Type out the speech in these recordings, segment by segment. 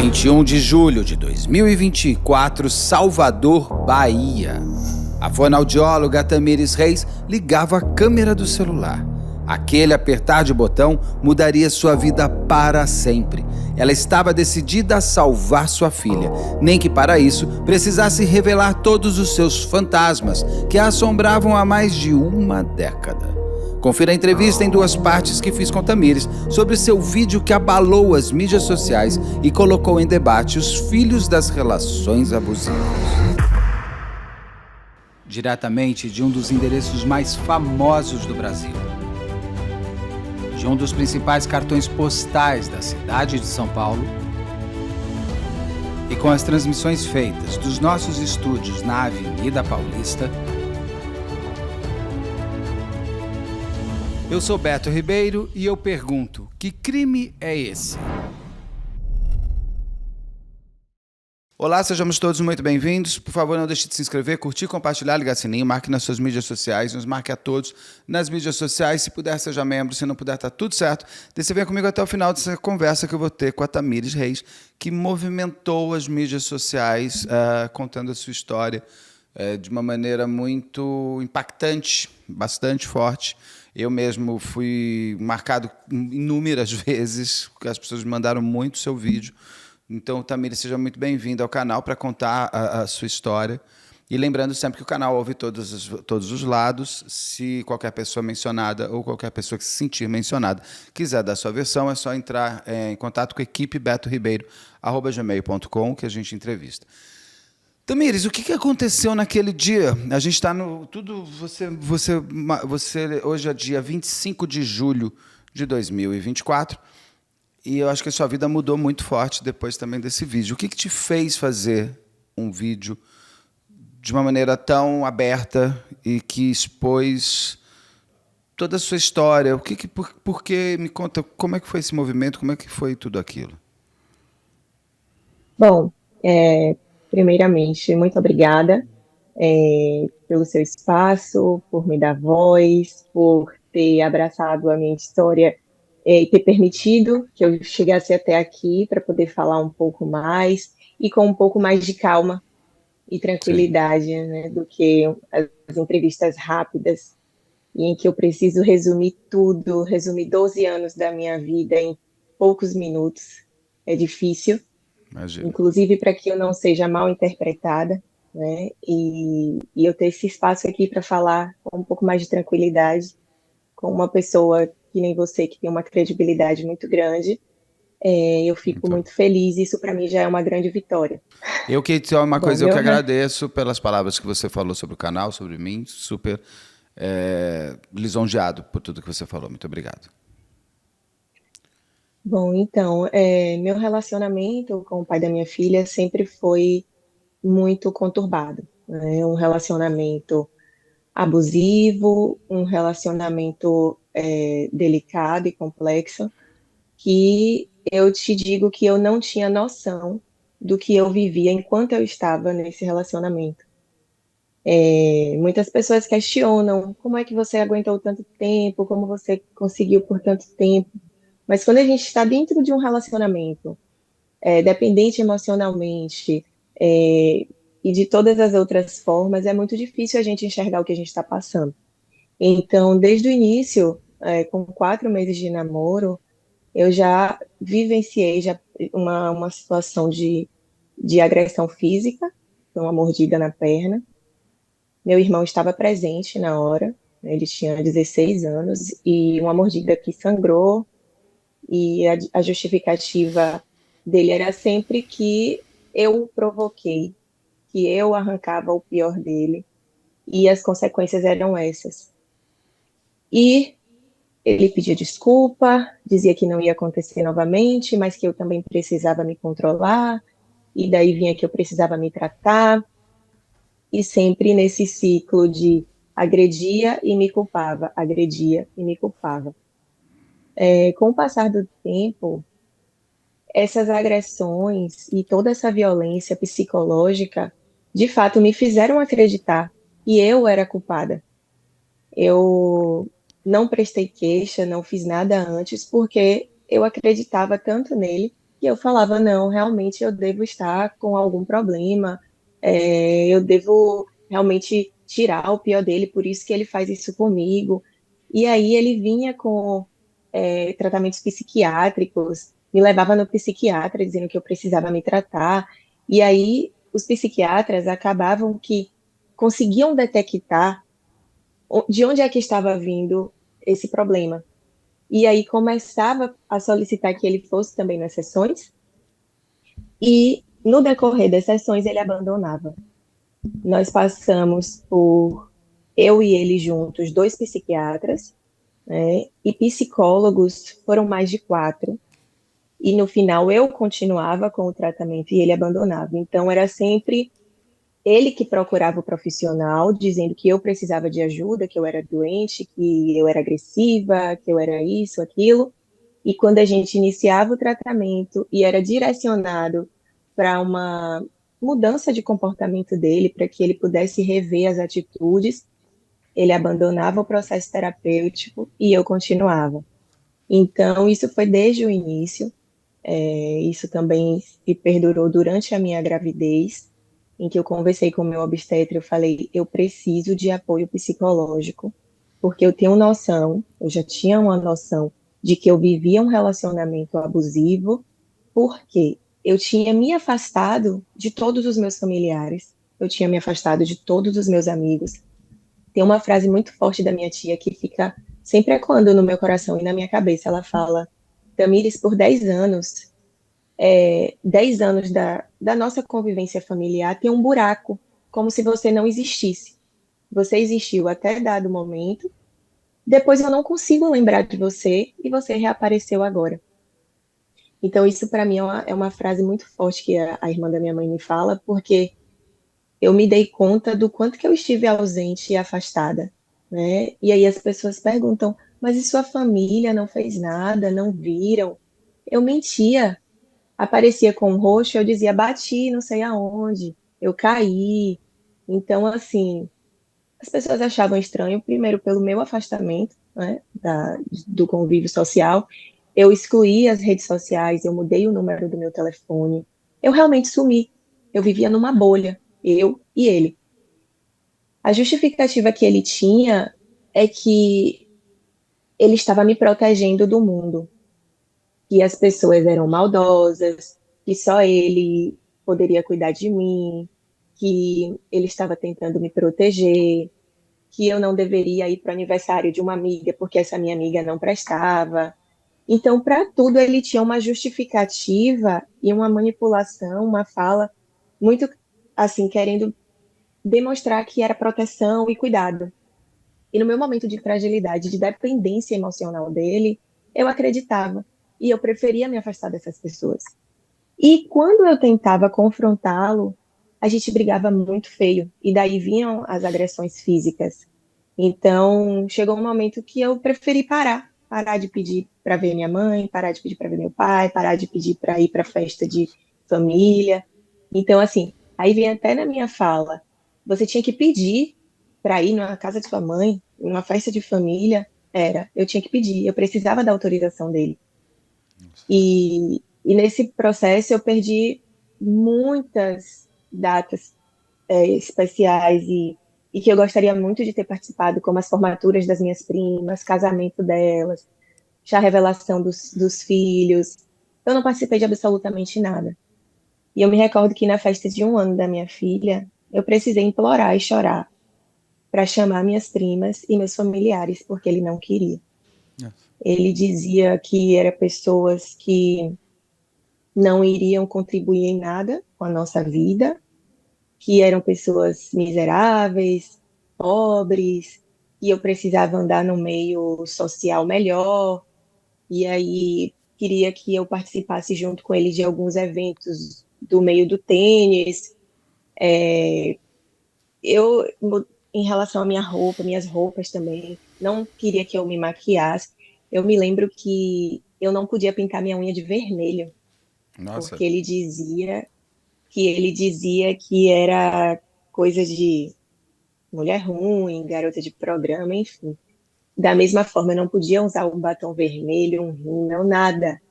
21 de julho de 2024, Salvador, Bahia. A fonoaudióloga Tamires Reis ligava a câmera do celular. Aquele apertar de botão mudaria sua vida para sempre. Ela estava decidida a salvar sua filha, nem que para isso precisasse revelar todos os seus fantasmas que a assombravam há mais de uma década. Confira a entrevista em 2 partes que fiz com Tamires sobre seu vídeo que abalou as mídias sociais e colocou em debate os filhos das relações abusivas. Diretamente de um dos endereços mais famosos do Brasil, de um dos principais cartões postais da cidade de São Paulo, e com as transmissões feitas dos nossos estúdios na Avenida Paulista, eu sou Beto Ribeiro e eu pergunto, que crime é esse? Olá, sejamos todos muito bem-vindos. Por favor, não deixe de se inscrever, curtir, compartilhar, ligar sininho, marque nas suas mídias sociais, nos marque a todos nas mídias sociais. Se puder, seja membro, se não puder, tá tudo certo. Daí você vem comigo até o final dessa conversa que eu vou ter com a Tamires Reis, que movimentou as mídias sociais, contando a sua história de uma maneira muito impactante, bastante forte. Eu mesmo fui marcado inúmeras vezes, porque as pessoas me mandaram muito o seu vídeo. Então, Tamires, seja muito bem-vindo ao canal para contar a sua história. E lembrando sempre que o canal ouve todos os lados. Se qualquer pessoa mencionada ou qualquer pessoa que se sentir mencionada quiser dar sua versão, é só entrar em contato com a equipe betoribeiro@gmail.com que a gente entrevista. Tamires, o que aconteceu naquele dia? A gente está no... Você hoje é dia 25 de julho de 2024 e eu acho que a sua vida mudou muito forte depois também desse vídeo. O que te fez fazer um vídeo de uma maneira tão aberta e que expôs toda a sua história? Por que me conta como é que foi esse movimento, como é que foi tudo aquilo? Bom, primeiramente, muito obrigada pelo seu espaço, por me dar voz, por ter abraçado a minha história e ter permitido que eu chegasse até aqui para poder falar um pouco mais e com um pouco mais de calma e Sim. tranquilidade, né, do que as entrevistas rápidas em que eu preciso resumir tudo, resumir 12 anos da minha vida em poucos minutos. É difícil. Imagina. Inclusive para que eu não seja mal interpretada, né? E eu ter esse espaço aqui para falar com um pouco mais de tranquilidade, com uma pessoa que nem você, que tem uma credibilidade muito grande, eu fico Muito. muito feliz. Isso para mim já é uma grande vitória. Uma Bom, coisa, eu que agradeço pelas palavras que você falou sobre o canal, sobre mim, super lisonjeado por tudo que você falou. Muito obrigado. bom, então, meu relacionamento com o pai da minha filha sempre foi muito conturbado, né? Um relacionamento abusivo, um relacionamento delicado e complexo, que eu te digo que eu não tinha noção do que eu vivia enquanto eu estava nesse relacionamento. Muitas pessoas questionam como é que você aguentou tanto tempo, como você conseguiu por tanto tempo, mas quando a gente está dentro de um relacionamento, dependente emocionalmente, e de todas as outras formas, é muito difícil a gente enxergar o que a gente está passando. Então, desde o início, com 4 meses de namoro, eu já vivenciei uma situação de agressão física, uma mordida na perna. Meu irmão estava presente na hora, né, ele tinha 16 anos, e uma mordida que sangrou, e a justificativa dele era sempre que eu o provoquei, que eu arrancava o pior dele, e as consequências eram essas. E ele pedia desculpa, dizia que não ia acontecer novamente, mas que eu também precisava me controlar, e daí vinha que eu precisava me tratar, e sempre nesse ciclo de agredia e me culpava, agredia e me culpava. Com o passar do tempo, essas agressões e toda essa violência psicológica, de fato, me fizeram acreditar que eu era culpada. Eu não prestei queixa, não fiz nada antes, porque eu acreditava tanto nele E eu falava, não, realmente eu devo estar com algum problema, eu devo realmente tirar o pior dele, por isso que ele faz isso comigo. E aí ele vinha com tratamentos psiquiátricos, me levava no psiquiatra dizendo que eu precisava me tratar. E aí os psiquiatras acabavam que conseguiam detectar de onde é que estava vindo esse problema. E aí começava a solicitar que ele fosse também nas sessões, e no decorrer das sessões ele abandonava. Nós passamos por, eu e ele juntos, dois psiquiatras, né, e psicólogos foram mais de quatro. E no final eu continuava com o tratamento e ele abandonava. Então era sempre ele que procurava o profissional, dizendo que eu precisava de ajuda, que eu era doente, que eu era agressiva, que eu era isso, aquilo. E quando a gente iniciava o tratamento e era direcionado para uma mudança de comportamento dele, para que ele pudesse rever as atitudes, ele abandonava o processo terapêutico e eu continuava. Então, isso foi desde o início. Isso também se perdurou durante a minha gravidez, em que eu conversei com o meu obstetra, eu falei, eu preciso de apoio psicológico, porque eu tenho noção, eu já tinha uma noção de que eu vivia um relacionamento abusivo, porque eu tinha me afastado de todos os meus familiares, eu tinha me afastado de todos os meus amigos. Tem uma frase muito forte da minha tia que fica sempre ecoando no meu coração e na minha cabeça. Ela fala: Tamires, por 10 anos, 10 anos da nossa convivência familiar tem um buraco, como se você não existisse. Você existiu até dado momento, depois eu não consigo lembrar de você e você reapareceu agora. Então, isso para mim é uma frase muito forte que a irmã da minha mãe me fala, porque eu me dei conta do quanto que eu estive ausente e afastada, né? E aí as pessoas perguntam, mas e sua família não fez nada, não viram? Eu mentia, aparecia com um roxo, eu dizia, bati não sei aonde, eu caí. Então, assim, as pessoas achavam estranho, primeiro pelo meu afastamento, né, do convívio social. Eu excluí as redes sociais, eu mudei o número do meu telefone. Eu realmente sumi. Eu vivia numa bolha, eu e ele. A justificativa que ele tinha é que ele estava me protegendo do mundo, que as pessoas eram maldosas, que só ele poderia cuidar de mim, que ele estava tentando me proteger, que eu não deveria ir para o aniversário de uma amiga porque essa minha amiga não prestava. Então, para tudo, ele tinha uma justificativa e uma manipulação, uma fala muito assim, querendo demonstrar que era proteção e cuidado. E no meu momento de fragilidade, de dependência emocional dele, eu acreditava. E eu preferia me afastar dessas pessoas. E quando eu tentava confrontá-lo, a gente brigava muito feio. E daí vinham as agressões físicas. Então, chegou um momento que eu preferi parar. Parar de pedir para ver minha mãe, parar de pedir para ver meu pai, parar de pedir para ir para festa de família. Então, assim, aí vem até na minha fala. Você tinha que pedir para ir na casa de sua mãe, numa festa de família. Eu tinha que pedir, eu precisava da autorização dele. E nesse processo eu perdi muitas datas especiais e que eu gostaria muito de ter participado, como as formaturas das minhas primas, casamento delas, chá revelação dos filhos. Eu não participei de absolutamente nada. E eu me recordo que na festa de 1 ano da minha filha, eu precisei implorar e chorar para chamar minhas primas e meus familiares, porque ele não queria. Ele dizia que eram pessoas que não iriam contribuir em nada com a nossa vida, que eram pessoas miseráveis, pobres, e eu precisava andar no meio social melhor, e aí queria que eu participasse junto com ele de alguns eventos do meio do tênis. Eu, em relação à minha roupa, minhas roupas também, não queria que eu me maquiasse. Eu me lembro que eu não podia pintar minha unha de vermelho, Nossa. porque ele dizia que era coisa de mulher ruim, garota de programa, enfim. Da mesma forma, eu não podia usar um batom vermelho, um rímel, nada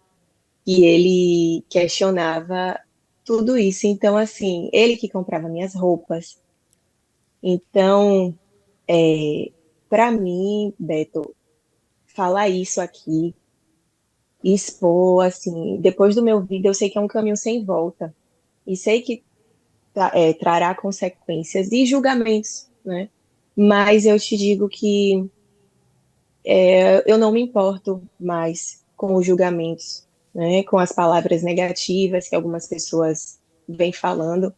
e ele questionava tudo isso. Então, assim, ele que comprava minhas roupas. Então, para mim, Beto, falar isso aqui, expor, assim, depois do meu vídeo, eu sei que é um caminho sem volta. E sei que trará consequências e julgamentos, né? Mas eu te digo que eu não me importo mais com os julgamentos, né? Com as palavras negativas que algumas pessoas vêm falando,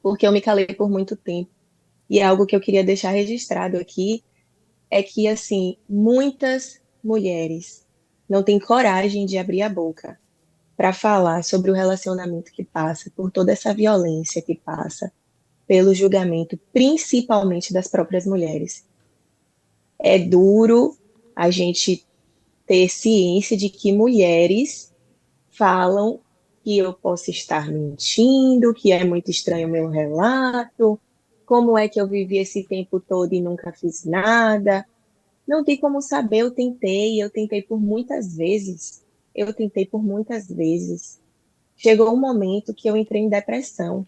porque eu me calei por muito tempo. E é algo que eu queria deixar registrado aqui, é que, assim, muitas mulheres não têm coragem de abrir a boca para falar sobre o relacionamento que passa, por toda essa violência que passa, pelo julgamento, principalmente das próprias mulheres. É duro a gente ter ciência de que mulheres falam que eu posso estar mentindo, que é muito estranho o meu relato, como é que eu vivi esse tempo todo e nunca fiz nada. Não tem como saber, eu tentei por muitas vezes, eu tentei por muitas vezes. Chegou um momento que eu entrei em depressão.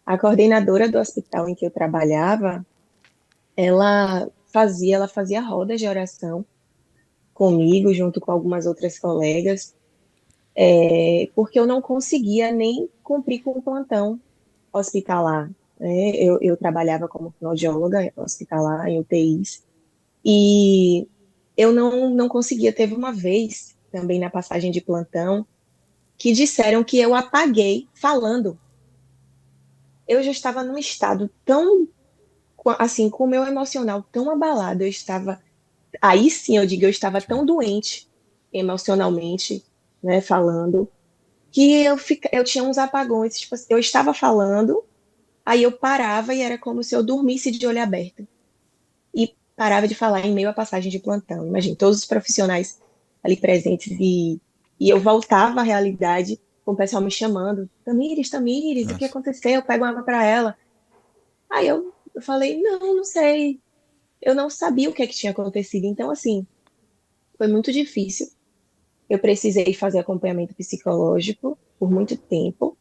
A coordenadora do hospital em que eu trabalhava, ela fazia rodas de oração comigo, junto com algumas outras colegas, porque eu não conseguia nem cumprir com o plantão hospitalar, né? Eu trabalhava como fonoaudióloga hospitalar em UTIs, e eu não conseguia. Teve uma vez, também na passagem de plantão, que disseram que eu apaguei falando. Eu já estava num estado tão, assim, com o meu emocional tão abalado, eu estava, aí sim eu digo, eu estava tão doente emocionalmente, né, falando, que eu tinha uns apagões, tipo, assim, eu estava falando, aí eu parava e era como se eu dormisse de olho aberto. E parava de falar em meio à passagem de plantão. Imagina, todos os profissionais ali presentes e eu voltava à realidade com o pessoal me chamando, Tamires, Tamires, o que Nossa. aconteceu? Eu pego água para ela. Aí eu falei, não sei. Eu não sabia o que é que tinha acontecido. Então, assim, foi muito difícil. Eu precisei fazer acompanhamento psicológico por muito tempo.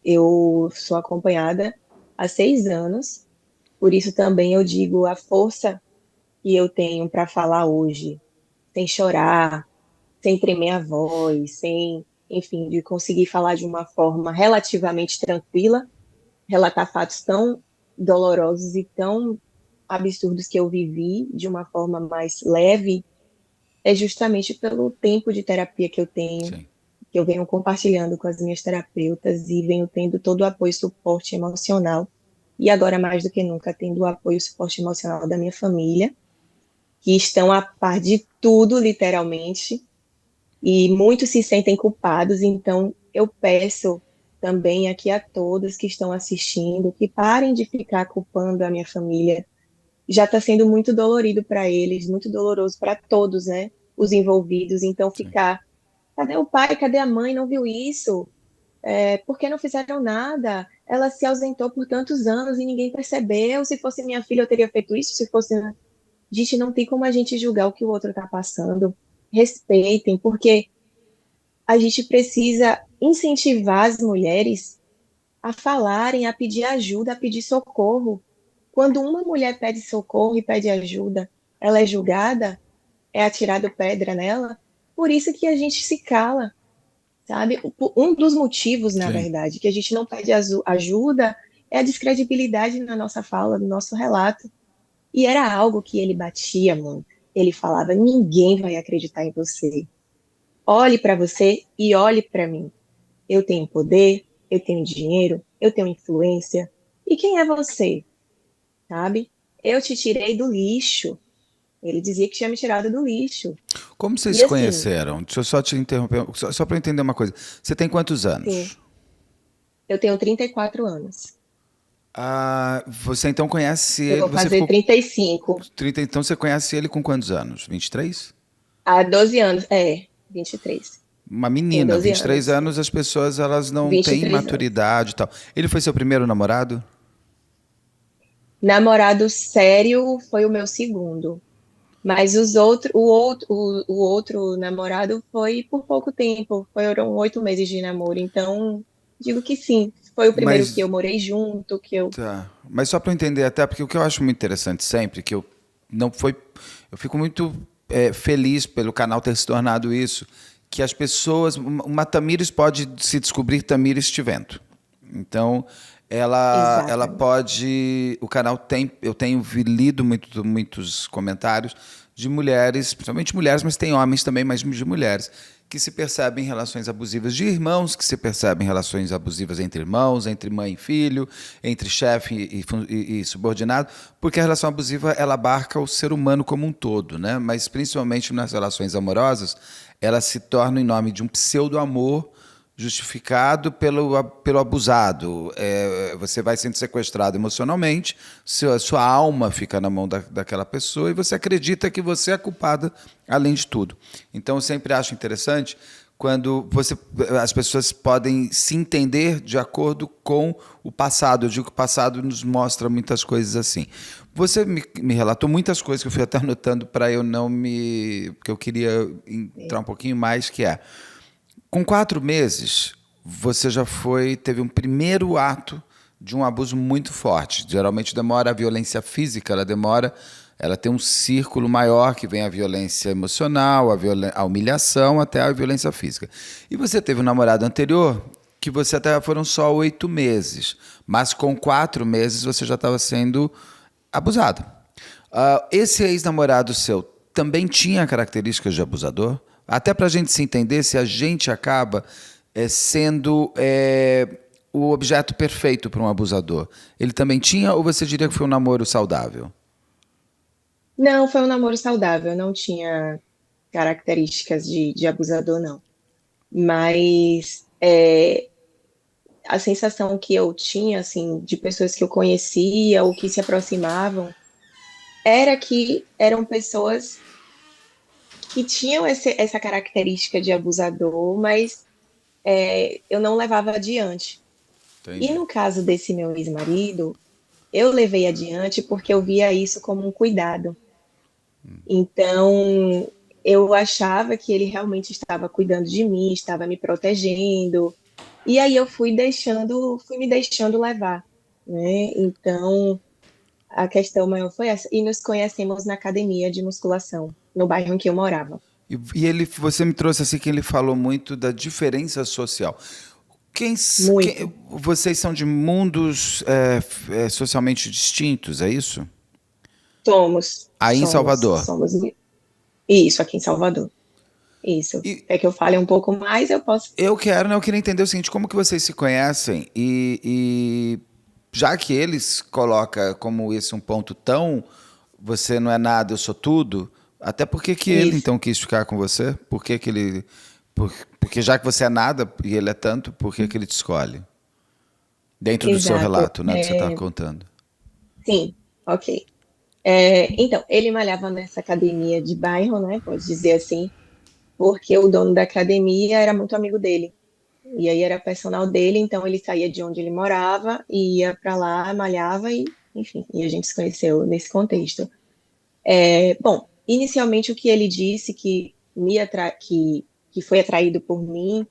Eu sou acompanhada há 6 anos, por isso também eu digo a força que eu tenho para falar hoje, sem chorar, sem tremer a voz, sem, enfim, de conseguir falar de uma forma relativamente tranquila, relatar fatos tão dolorosos e tão absurdos que eu vivi de uma forma mais leve, é justamente pelo tempo de terapia que eu tenho, Sim. que eu venho compartilhando com as minhas terapeutas e venho tendo todo o apoio e suporte emocional. E agora, mais do que nunca, tendo o apoio e suporte emocional da minha família, que estão a par de tudo, literalmente, e muitos se sentem culpados. Então, eu peço também aqui a todos que estão assistindo que parem de ficar culpando a minha família. Já está sendo muito dolorido para eles, muito doloroso para todos, né? Os envolvidos. Então, Sim. ficar, cadê o pai, cadê a mãe? Não viu isso? Por que não fizeram nada? Ela se ausentou por tantos anos e ninguém percebeu. Se fosse minha filha, eu teria feito isso. Se fosse. Gente, não tem como a gente julgar o que o outro está passando. Respeitem, porque a gente precisa incentivar as mulheres a falarem, a pedir ajuda, a pedir socorro. Quando uma mulher pede socorro e pede ajuda, ela é julgada, é atirado pedra nela. Por isso que a gente se cala, sabe? Um dos motivos, na Sim. verdade, que a gente não pede ajuda é a descredibilidade na nossa fala, no nosso relato. E era algo que ele batia muito. Ele falava: ninguém vai acreditar em você. Olhe para você e olhe para mim. Eu tenho poder, eu tenho dinheiro, eu tenho influência. E quem é você? Sabe? Eu te tirei do lixo. Ele dizia que tinha me tirado do lixo. Como vocês E se assim, conheceram? Deixa eu só te interromper, só para eu entender uma coisa. Você tem quantos sim, anos? eu tenho 34 anos. Ah, você então conhece Eu ele. vou Você fazer ficou 35 30, então você conhece ele com quantos anos? 23? há 12 anos. 23. Uma Tenho menina, 12 23 anos. anos, as pessoas elas não têm 23 anos. maturidade e tal. Ele foi seu primeiro namorado? Namorado sério foi o meu segundo. Mas o outro namorado foi por pouco tempo, foram 8 meses de namoro. Então, digo que sim, foi o primeiro que Mas eu morei junto, que eu. tá. Mas só para eu entender até, porque o que eu acho muito interessante sempre, que eu não foi. Eu fico muito feliz pelo canal ter se tornado isso, que as pessoas. Uma Tamires pode se descobrir Tamires Tivento. Então, ela Exatamente. pode. O canal tem. Eu tenho lido muitos comentários de mulheres, principalmente mulheres, mas tem homens também, mas de mulheres, que se percebem em relações abusivas de irmãos, que se percebem em relações abusivas entre irmãos, entre mãe e filho, entre chefe e subordinado, porque a relação abusiva ela abarca o ser humano como um todo, né? Mas principalmente nas relações amorosas, ela se torna em nome de um pseudo-amor justificado pelo abusado. Você vai sendo sequestrado emocionalmente, sua alma fica na mão daquela pessoa e você acredita que você é culpada além de tudo. Então, eu sempre acho interessante quando as pessoas podem se entender de acordo com o passado. Eu digo que o passado nos mostra muitas coisas assim. Você me relatou muitas coisas que eu fui até anotando para eu não me... porque eu queria entrar um pouquinho mais, que é... Com 4 meses, você já teve um primeiro ato de um abuso muito forte. Geralmente demora a violência física, ela tem um círculo maior que vem a violência emocional, a humilhação até a violência física. E você teve um namorado anterior que você até foram só 8 meses, mas com 4 meses você já estava sendo abusado. Esse ex-namorado seu também tinha características de abusador? Até para a gente se entender se a gente acaba sendo o objeto perfeito para um abusador. Ele também tinha ou você diria que foi um namoro saudável? Não, foi um namoro saudável, não tinha características de abusador, não. Mas a sensação que eu tinha, assim, de pessoas que eu conhecia ou que se aproximavam, era que eram pessoas que tinham essa característica de abusador, mas eu não levava adiante. E Entendi. no caso desse meu ex-marido, eu levei adiante porque eu via isso como um cuidado. Então, eu achava que ele realmente estava cuidando de mim, estava me protegendo. E aí eu fui me deixando levar, né? Então, a questão maior foi essa. E nos conhecemos na academia de musculação, no bairro em que eu morava. Você me trouxe assim que ele falou muito da diferença social. Muito. Vocês são de mundos socialmente distintos, é isso? Somos, Aí em somos, Salvador. somos. Isso, aqui em Salvador. Isso. E Quer que eu fale um pouco mais? Eu posso. eu quero, né, eu queria entender o seguinte, como que vocês se conhecem e já que eles colocam como esse um ponto tão você não é nada, eu sou tudo, até por que que ele Isso, então quis ficar com você? Por que que ele porque já que você é nada e ele é tanto, por que que ele te escolhe? Dentro do seu exato. relato, né, do que você estava contando. Sim, ok. Então, ele malhava nessa academia de bairro, né? Pode dizer assim, porque o dono da academia era muito amigo dele. E aí era personal dele, então ele saía de onde ele morava e ia para lá, malhava e, enfim, e a gente se conheceu nesse contexto. Bom, inicialmente o que ele disse que foi atraído por mim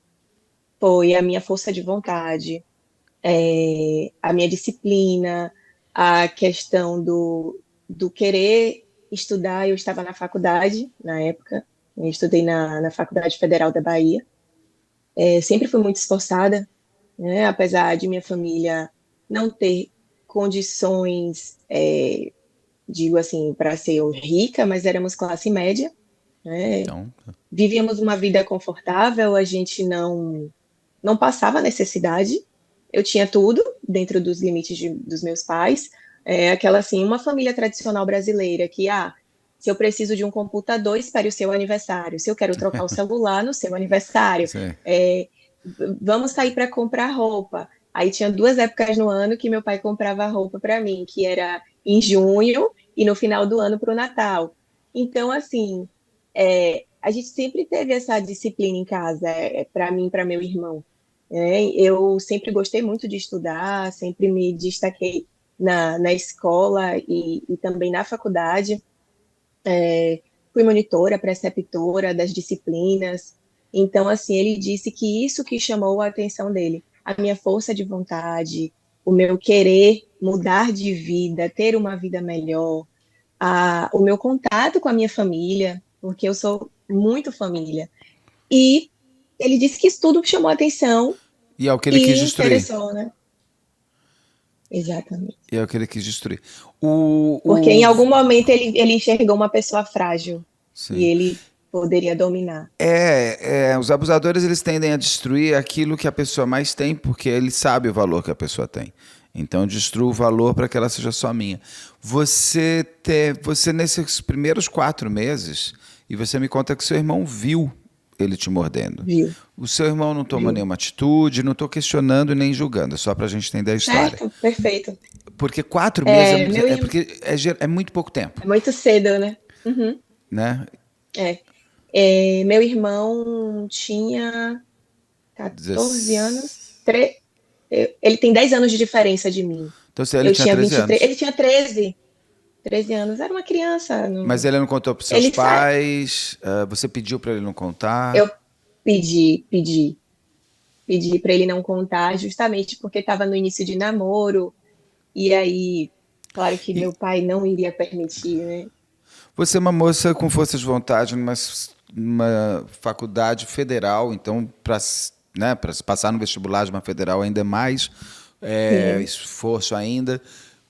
foi a minha força de vontade, a minha disciplina, a questão do querer estudar. Eu estava na faculdade na época, eu estudei na Faculdade Federal da Bahia. Sempre fui muito esforçada, né? Apesar de minha família não ter condições, digo assim, para ser rica, mas éramos classe média, né? Então, Vivíamos uma vida confortável, a gente não passava necessidade. Eu tinha tudo dentro dos limites dos meus pais. Aquela assim, uma família tradicional brasileira que, se eu preciso de um computador, espere o seu aniversário. Se eu quero trocar o celular, no seu aniversário. sim. É, vamos sair para comprar roupa. Aí tinha 2 épocas no ano que meu pai comprava roupa para mim, que era em junho e no final do ano para o Natal. Então, assim, a gente sempre teve essa disciplina em casa, para mim, para meu irmão. Eu sempre gostei muito de estudar, sempre me destaquei na escola e também na faculdade. fui monitora, preceptora das disciplinas. Então, assim, ele disse que isso que chamou a atenção dele, a minha força de vontade, o meu querer mudar de vida, ter uma vida melhor, o meu contato com a minha família, porque eu sou muito família. E ele disse que isso tudo chamou a atenção E é o que ele quis e destruir. interessou, né? Exatamente. E é o que ele quis destruir. Porque O, em o, algum momento ele enxergou uma pessoa frágil e sim. ele poderia dominar. Os abusadores eles tendem a destruir aquilo que a pessoa mais tem, porque ele sabe o valor que a pessoa tem. Então destrua o valor para que ela seja só minha. Você nesses primeiros 4 meses, e você me conta que seu irmão viu ele te mordendo. Viu? O seu irmão não tomou Viu? nenhuma atitude, não estou questionando nem julgando, é só para a gente entender a história. Certo? Perfeito. Porque 4 meses É, meu é irmão, porque é muito pouco tempo, é muito cedo, né? Uhum, né? é. Meu irmão tinha 14 anos. 16. Ele tem 10 anos de diferença de mim. Então, se ele Eu tinha tinha 13 23. anos. Ele tinha 13 anos. Era uma criança. Mas ele não contou para seus Ele sai. pais? Você pediu para ele não contar? Eu pedi para ele não contar, justamente porque estava no início de namoro. E aí, claro que E meu pai não iria permitir, né? você é uma moça com força de vontade numa faculdade federal, então, para se passar no vestibular de uma federal ainda é mais Sim. esforço ainda.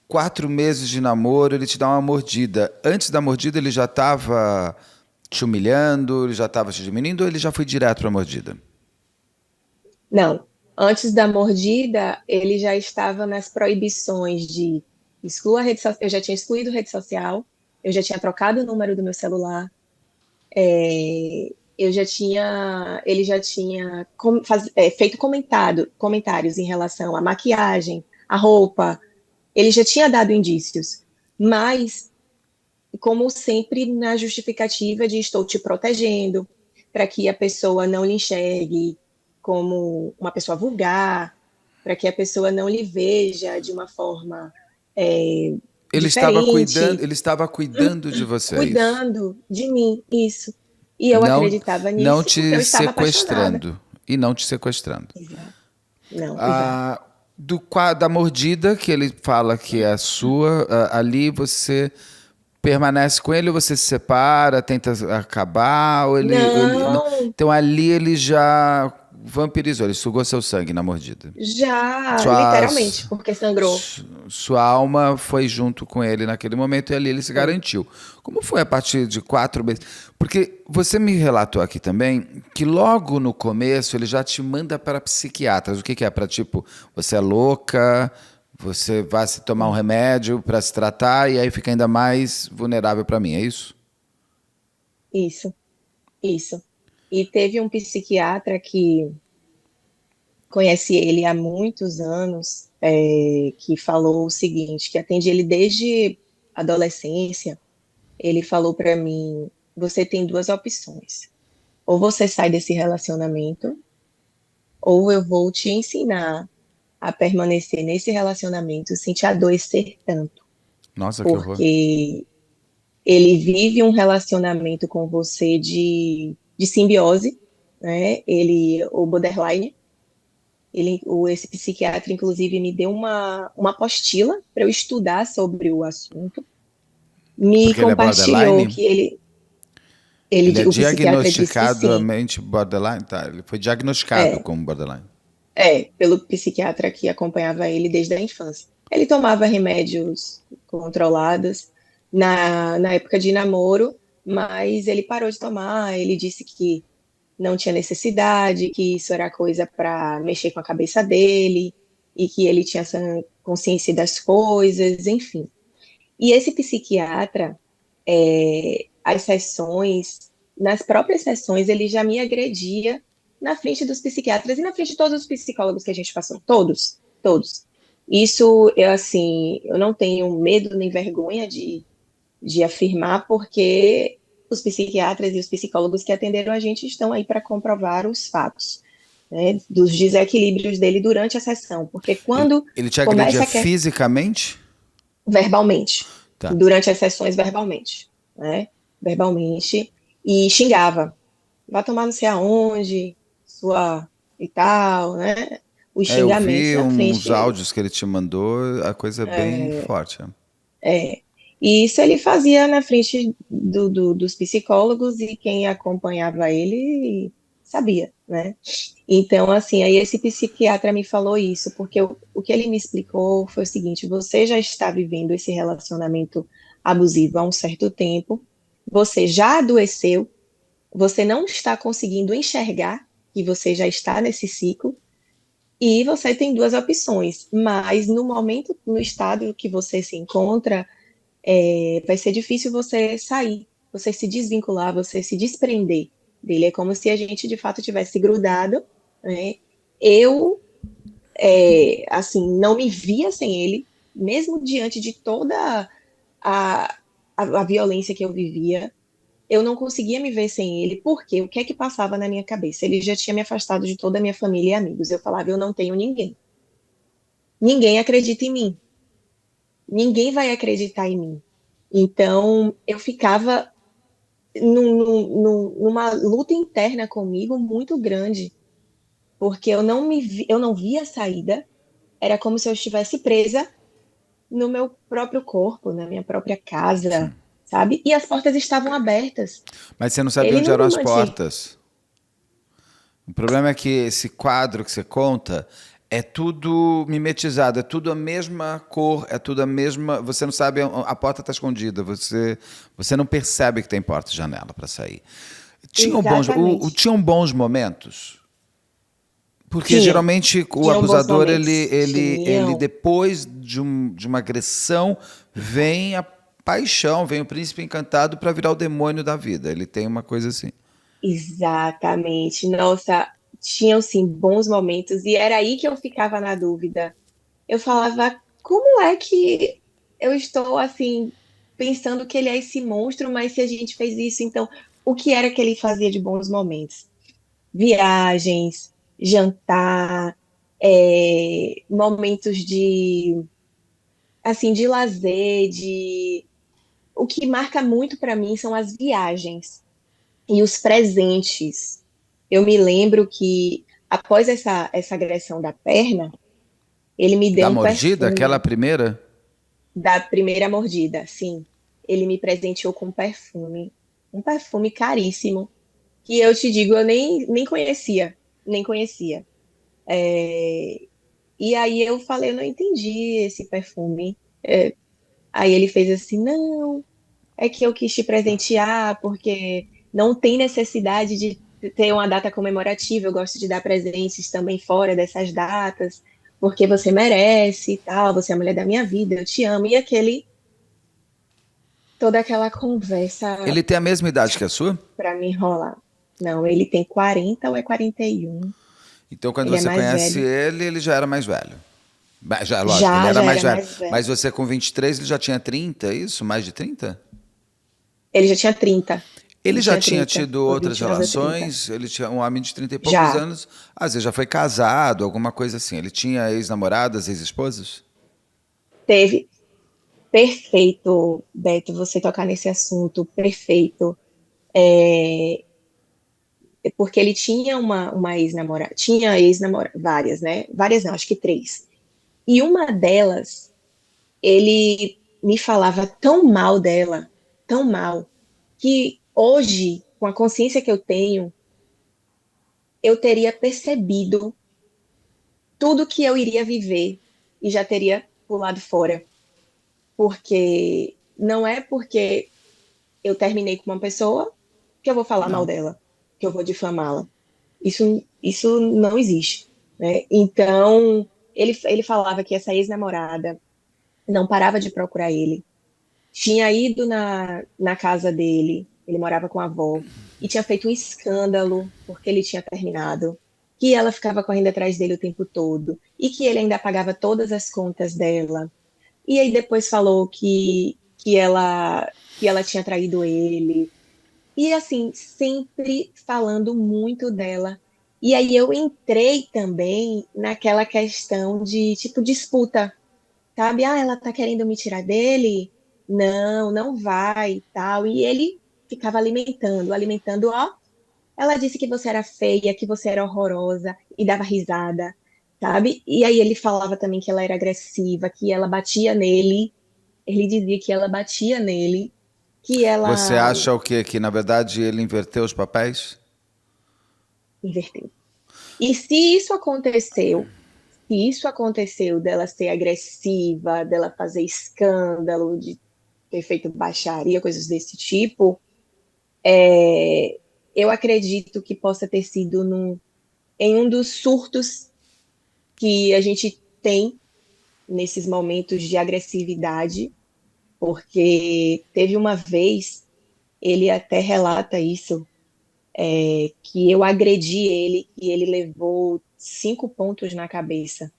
4 meses de namoro, ele te dá uma mordida. Antes da mordida, ele já estava te humilhando, ele já estava te diminuindo, ou ele já foi direto para a mordida? Não. Antes da mordida, ele já estava nas proibições de excluir a rede social. Eu já tinha excluído a rede social, eu já tinha trocado o número do meu celular, ele já tinha feito comentários em relação à maquiagem, à roupa, ele já tinha dado indícios, mas, como sempre, na justificativa de estou te protegendo, para que a pessoa não lhe enxergue como uma pessoa vulgar, para que a pessoa não lhe veja de uma forma diferente, Ele estava cuidando de você, é isso. cuidando de mim, isso. E eu Não, acreditava não nisso porque te eu estava apaixonada. sequestrando. E não te sequestrando. Exato. Não, exato. Ah, da mordida, que ele fala que é a sua, ali você permanece com ele ou você se separa, tenta acabar, ou ele não. Não, Então ali ele já vampirizou, ele sugou seu sangue na mordida. já, Sua, literalmente, porque sangrou. sua alma foi junto com ele naquele momento e ali ele se Foi. garantiu. Como foi a partir de 4 meses? Porque você me relatou aqui também que logo no começo ele já te manda para psiquiatras. O que é? Para tipo, você é louca, você vai se tomar um remédio para se tratar e aí fica ainda mais vulnerável para mim, é isso? Isso, isso. E teve um psiquiatra que conhece ele há muitos anos, que falou o seguinte, que atende ele desde a adolescência. Ele falou para mim: você tem duas opções. Ou você sai desse relacionamento, ou eu vou te ensinar a permanecer nesse relacionamento sem te adoecer tanto. Nossa, que horror. Porque ele vive um relacionamento com você de simbiose, né? O borderline, esse psiquiatra, inclusive, me deu uma apostila para eu estudar sobre o assunto, me Porque ele é compartilhou borderline? que Ele é o psiquiatra disse que sim, diagnosticadamente borderline? Tá, ele foi diagnosticado é, como borderline. pelo psiquiatra que acompanhava ele desde a infância. Ele tomava remédios controlados na época de namoro, mas ele parou de tomar. Ele disse que não tinha necessidade, que isso era coisa para mexer com a cabeça dele e que ele tinha essa consciência das coisas, enfim. E esse psiquiatra, as sessões, nas próprias sessões, ele já me agredia na frente dos psiquiatras e na frente de todos os psicólogos que a gente passou, todos, todos. Isso, eu não tenho medo nem vergonha de afirmar, porque os psiquiatras e os psicólogos que atenderam a gente estão aí para comprovar os fatos, né, dos desequilíbrios dele durante a sessão, porque quando Ele te agredia começa a fisicamente? verbalmente, Tá. durante as sessões verbalmente, né? verbalmente, e xingava. Vai tomar não sei aonde, sua e tal, né? Os É, eu xingamentos vi na uns frente. áudios que ele te mandou, a coisa é bem forte. É, e isso ele fazia na frente dos psicólogos e quem acompanhava ele sabia, né? Então, assim, aí esse psiquiatra me falou isso, porque o que ele me explicou foi o seguinte: você já está vivendo esse relacionamento abusivo há um certo tempo, você já adoeceu, você não está conseguindo enxergar que você já está nesse ciclo, e você tem duas opções, mas no momento, no estado que você se encontra, vai ser difícil você sair, você se desvincular, você se desprender dele. É como se a gente de fato tivesse grudado, né? Eu, assim, não me via sem ele, mesmo diante de toda a violência que eu vivia. Eu não conseguia me ver sem ele, porque o que é que passava na minha cabeça? Ele já tinha me afastado de toda a minha família e amigos. Eu falava, eu não tenho ninguém. Ninguém acredita em mim. Ninguém vai acreditar em mim. Então, eu ficava numa luta interna comigo muito grande, porque eu não via saída, era como se eu estivesse presa no meu próprio corpo, na minha própria casa, Sim. sabe? E as portas estavam abertas. Mas você não sabia Ele onde não eram me as mantinha. portas. O problema é que esse quadro que você conta é tudo mimetizado, é tudo a mesma cor, é tudo a mesma. Você não sabe, a porta está escondida, você não percebe que tem porta e janela para sair. Exatamente. Tinham bons momentos. Porque Tinham. geralmente o Tinham bons abusador, momentos. ele Tinham. depois de uma agressão, vem a paixão, vem o príncipe encantado para virar o demônio da vida. Ele tem uma coisa assim. Exatamente. Nossa, tinham sim bons momentos e era aí que eu ficava na dúvida. Eu falava, como é que eu estou assim pensando que ele é esse monstro, mas se a gente fez isso, então o que era que ele fazia de bons momentos? Viagens, jantar, momentos de assim de lazer, de o que marca muito para mim são as viagens e os presentes. Eu me lembro que após essa agressão da perna, ele me deu Da um mordida, aquela perfume primeira, da primeira mordida, sim. Ele me presenteou com um perfume caríssimo, que eu te digo, eu nem conhecia, nem conhecia. É, E aí eu falei, eu não entendi esse perfume. Aí ele fez assim, não, é que eu quis te presentear, porque não tem necessidade de ter uma data comemorativa, eu gosto de dar presentes também fora dessas datas, porque você merece e tal, você é a mulher da minha vida, eu te amo. E toda aquela conversa ele tem a mesma idade que a sua? para me enrolar. Não, ele tem 40 ou é 41? Então, quando Ele é você mais conhece velho. ele, ele já era mais velho. Já, lógico, ele Já, era já mais era velho. mais velho. Mas você com 23, ele já tinha 30, é isso? Mais de 30? Ele já tinha 30. Ele Ele já tinha tinha 30. tido Por outras 29 a 30. relações, ele tinha um homem de 30 e poucos Já. anos, às vezes já foi casado, alguma coisa assim. Ele tinha ex-namoradas, ex-esposas? Teve. Perfeito, Beto, você tocar nesse assunto. Perfeito. É, porque ele tinha uma ex-namorada. Tinha ex-namorada. Várias, né? Várias não, acho que três. E uma delas, ele me falava tão mal dela, tão mal, que hoje, com a consciência que eu tenho, eu teria percebido tudo que eu iria viver e já teria pulado fora. Porque não é porque eu terminei com uma pessoa que eu vou falar mal Não. dela, que eu vou difamá-la. Isso não existe, né? Então, ele falava que essa ex-namorada não parava de procurar ele, tinha ido na casa dele, ele morava com a avó, e tinha feito um escândalo porque ele tinha terminado, que ela ficava correndo atrás dele o tempo todo, e que ele ainda pagava todas as contas dela. E aí depois falou que ela tinha traído ele. E assim, sempre falando muito dela. E aí eu entrei também naquela questão de tipo disputa, sabe? Ah, ela tá querendo me tirar dele? Não, não vai, e tal. E ele ficava alimentando, alimentando, ó. Ela disse que você era feia, que você era horrorosa e dava risada, sabe? E aí ele falava também que ela era agressiva, que ela batia nele. Ele dizia que ela batia nele, que Você ela acha o quê? Que na verdade ele inverteu os papéis? inverteu. E se isso aconteceu dela ser agressiva, dela fazer escândalo, de ter feito baixaria, coisas desse tipo, eu acredito que possa ter sido em um dos surtos que a gente tem nesses momentos de agressividade, porque teve uma vez, ele até relata isso, que eu agredi ele e ele levou 5 pontos na cabeça.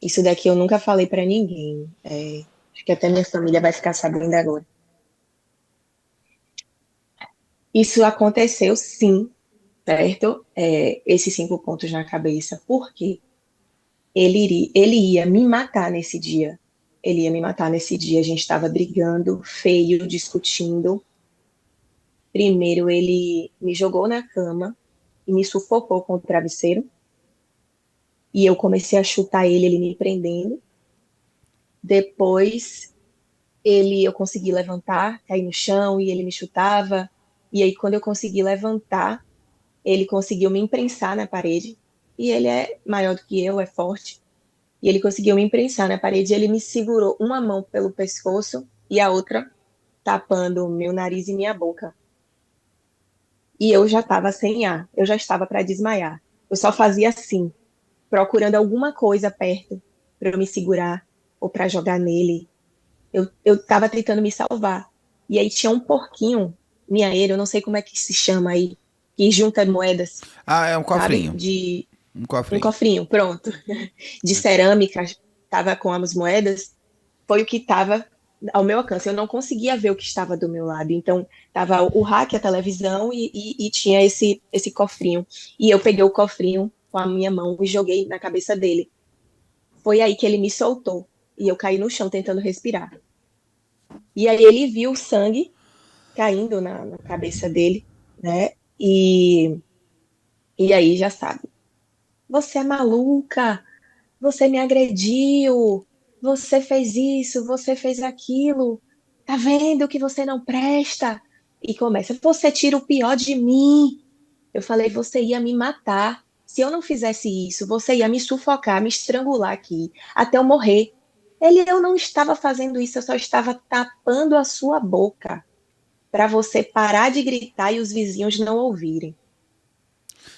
Isso daqui eu nunca falei para ninguém. Acho que até minha família vai ficar sabendo agora. Isso aconteceu, sim, certo? Esses 5 pontos na cabeça. Por quê? Ele ia me matar nesse dia. Ele ia me matar nesse dia. A gente estava brigando, feio, discutindo. Primeiro, ele me jogou na cama e me sufocou com o travesseiro. E eu comecei a chutar ele me prendendo. Depois, eu consegui levantar, cair no chão e ele me chutava. E aí, quando eu consegui levantar, ele conseguiu me imprensar na parede. E ele é maior do que eu, é forte. E ele conseguiu me imprensar na parede. Ele me segurou uma mão pelo pescoço e a outra tapando meu nariz e minha boca. E eu já estava sem ar, eu já estava para desmaiar. Eu só fazia assim, procurando alguma coisa perto para eu me segurar ou para jogar nele. Eu estava tentando me salvar. E aí tinha um porquinho, minhaeiro, eu não sei como é que se chama aí, que junta moedas, Ah, é um sabe? cofrinho. De Um um cofrinho. cofrinho, pronto, de cerâmica, estava com as moedas. Foi o que estava ao meu alcance. Eu não conseguia ver o que estava do meu lado. Então, estava o rack, a televisão e tinha esse cofrinho. E eu peguei o cofrinho com a minha mão e joguei na cabeça dele. Foi aí que ele me soltou. E eu caí no chão tentando respirar. E aí ele viu o sangue caindo na cabeça dele, né? E aí já sabe. Você é maluca, você me agrediu, você fez isso, você fez aquilo, tá vendo que você não presta? E começa, você tira o pior de mim. Eu falei, você ia me matar. Se eu não fizesse isso, você ia me sufocar, me estrangular aqui, até eu morrer. Eu não estava fazendo isso, eu só estava tapando a sua boca para você parar de gritar e os vizinhos não ouvirem.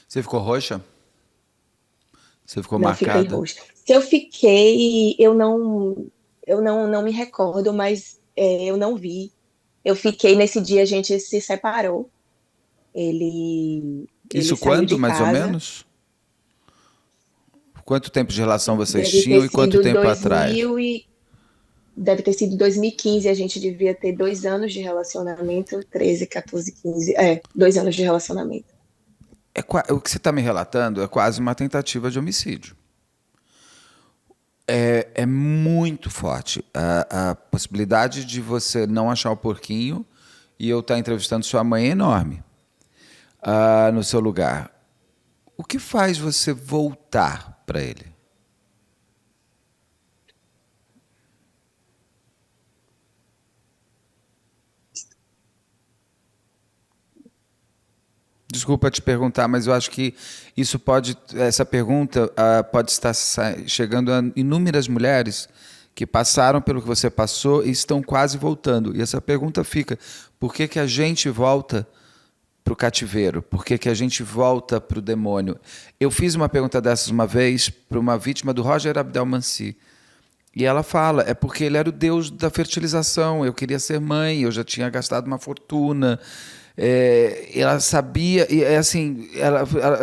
Você ficou roxa? Você ficou Não fiquei marcada? roxa. Se eu fiquei, eu não me recordo, mas eu não vi. Eu fiquei nesse dia, a gente se separou. Ele Isso saiu quando, de mais ou casa. menos? Quanto tempo de relação vocês Deve ter tinham e quanto sido tempo atrás? 2000 e deve ter sido 2015. A gente devia ter 2 anos de relacionamento, 13, 14, 15. 2 anos de relacionamento. O que você está me relatando é quase uma tentativa de homicídio. É muito forte. A possibilidade de você não achar o porquinho e eu estar entrevistando sua mãe é enorme, no seu lugar. O que faz você voltar para ele? Desculpa te perguntar, mas eu acho que essa pergunta pode estar chegando a inúmeras mulheres que passaram pelo que você passou e estão quase voltando. E essa pergunta fica: por que que a gente volta para o cativeiro? Por que que a gente volta para o demônio? Eu fiz uma pergunta dessas uma vez para uma vítima do Roger Abdelmanci. E ela fala, é porque ele era o deus da fertilização, eu queria ser mãe, eu já tinha gastado uma fortuna. Ela sabia, e é assim,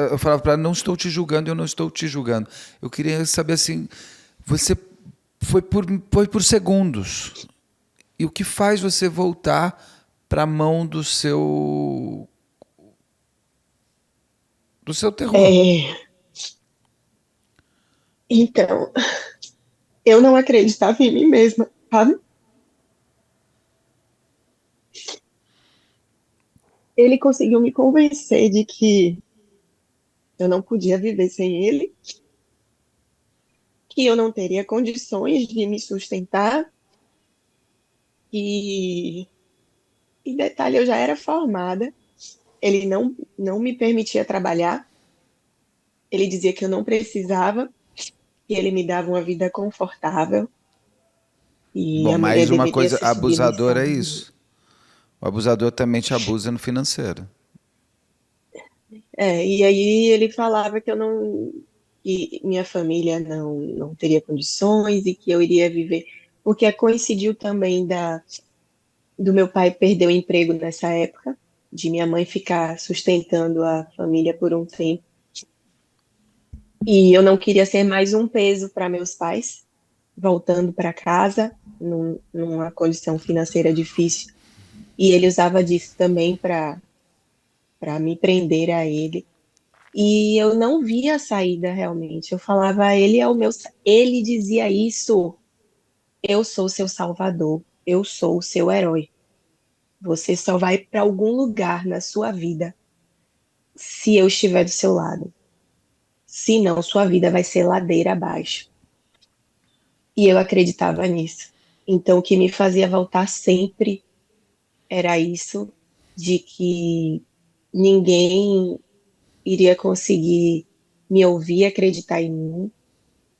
eu falava para ela, não estou te julgando, eu não estou te julgando. Eu queria saber assim, você foi por segundos. E o que faz você voltar para a mão do seu terror? É, então, eu não acreditava em mim mesma, sabe? Ele conseguiu me convencer de que eu não podia viver sem ele, que eu não teria condições de me sustentar, e, e detalhe, eu já era formada, ele não me permitia trabalhar, ele dizia que eu não precisava, que ele me dava uma vida confortável, e Bom, a mulher mais uma deveria coisa, se abusador submissão. é isso. O abusador também te abusa no financeiro. E aí ele falava que eu não, que minha família não teria condições e que eu iria viver, porque coincidiu também do meu pai perder o emprego nessa época, de minha mãe ficar sustentando a família por um tempo. E eu não queria ser mais um peso para meus pais, voltando para casa, numa condição financeira difícil. E ele usava disso também para me prender a ele. E eu não via a saída realmente. Eu falava, ele é o meu. Ele dizia isso. Eu sou seu salvador. Eu sou o seu herói. Você só vai para algum lugar na sua vida se eu estiver do seu lado. Se não, sua vida vai ser ladeira abaixo. E eu acreditava nisso. Então, o que me fazia voltar sempre era isso, de que ninguém iria conseguir me ouvir, acreditar em mim,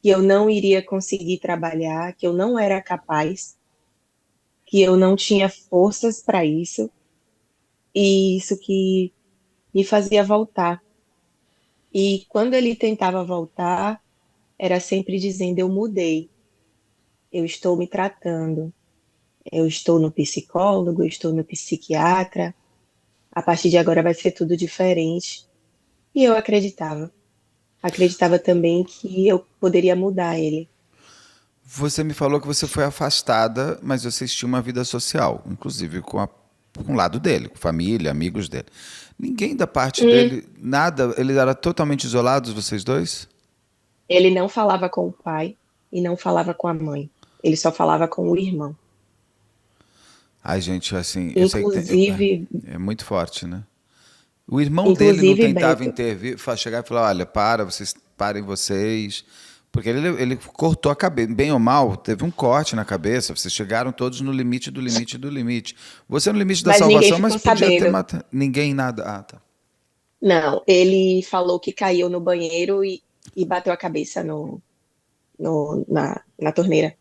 que eu não iria conseguir trabalhar, que eu não era capaz, que eu não tinha forças para isso, e isso que me fazia voltar. E quando ele tentava voltar, era sempre dizendo: eu mudei, eu estou me tratando, eu estou no psicólogo, eu estou no psiquiatra, a partir de agora vai ser tudo diferente. E eu acreditava. Acreditava também que eu poderia mudar ele. Você me falou que você foi afastada, mas vocês tinham uma vida social, inclusive com o lado dele, com família, amigos dele. Ninguém da parte Hum, dele, nada, eles eram totalmente isolados, vocês dois? Ele não falava com o pai e não falava com a mãe. Ele só falava com o irmão. Ai, gente, assim, eu sei que Inclusive, é muito forte, né? O irmão dele não inclusive, tentava Beto. intervir, chegar e falar, olha, vocês parem vocês. Porque ele cortou a cabeça, bem ou mal, teve um corte na cabeça, vocês chegaram todos no limite do limite do limite. Você no limite da Mas ninguém salvação, mas ficou podia ter sabendo. matado. Ninguém nada. Ah, tá. Não, ele falou que caiu no banheiro e bateu a cabeça na torneira.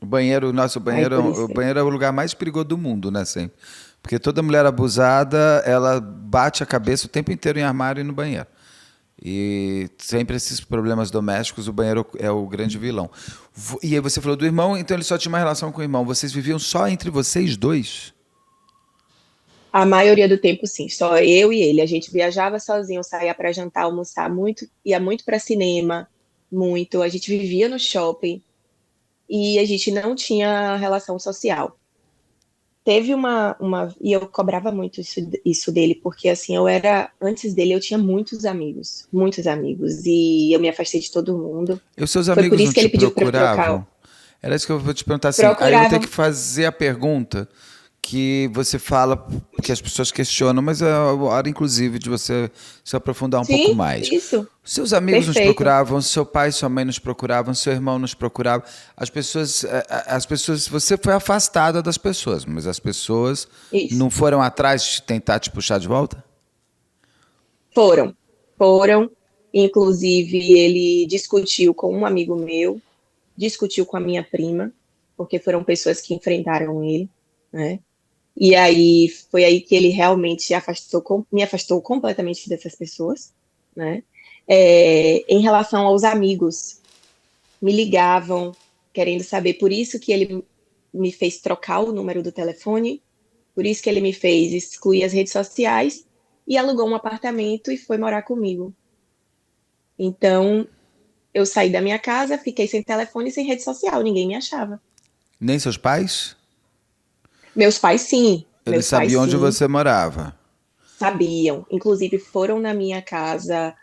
O banheiro, nosso Aí banheiro, por isso o que. banheiro é o lugar mais perigoso do mundo, né, sempre. Porque toda mulher abusada, ela bate a cabeça o tempo inteiro em armário e no banheiro. E sempre esses problemas domésticos, o banheiro é o grande vilão. E aí você falou do irmão, então ele só tinha uma relação com o irmão. Vocês viviam só entre vocês dois? A maioria do tempo, sim, só eu e ele. A gente viajava sozinho, saía para jantar, almoçar muito, ia muito para cinema, muito. A gente vivia no shopping e a gente não tinha relação social. Teve e eu cobrava muito isso dele, porque assim, antes dele eu tinha muitos amigos, e eu me afastei de todo mundo. E os seus Foi por amigos não isso que te ele pediu para eu trocar. procuravam? Era isso que eu vou te perguntar assim. Aí eu vou ter que Procuravam, fazer a pergunta que você fala, que as pessoas questionam, mas é a hora, inclusive, de você se aprofundar um pouco sim, mais. isso, Seus amigos nos perfeito, procuravam, seu pai e sua mãe nos procuravam, seu irmão nos procurava. As pessoas, você foi afastada das pessoas, mas as pessoas isso. não foram atrás de tentar te puxar de volta? Foram, foram. Inclusive, ele discutiu com um amigo meu, discutiu com a minha prima, porque foram pessoas que enfrentaram ele, né? E aí foi aí que ele realmente me afastou completamente dessas pessoas, né? Em relação aos amigos, me ligavam querendo saber, por isso que ele me fez trocar o número do telefone, por isso que ele me fez excluir as redes sociais e alugou um apartamento e foi morar comigo. Então, eu saí da minha casa, fiquei sem telefone e sem rede social, ninguém me achava. Nem seus pais? Meus pais, sim, Eles sabiam onde você morava. sabiam. Inclusive, foram na minha casa.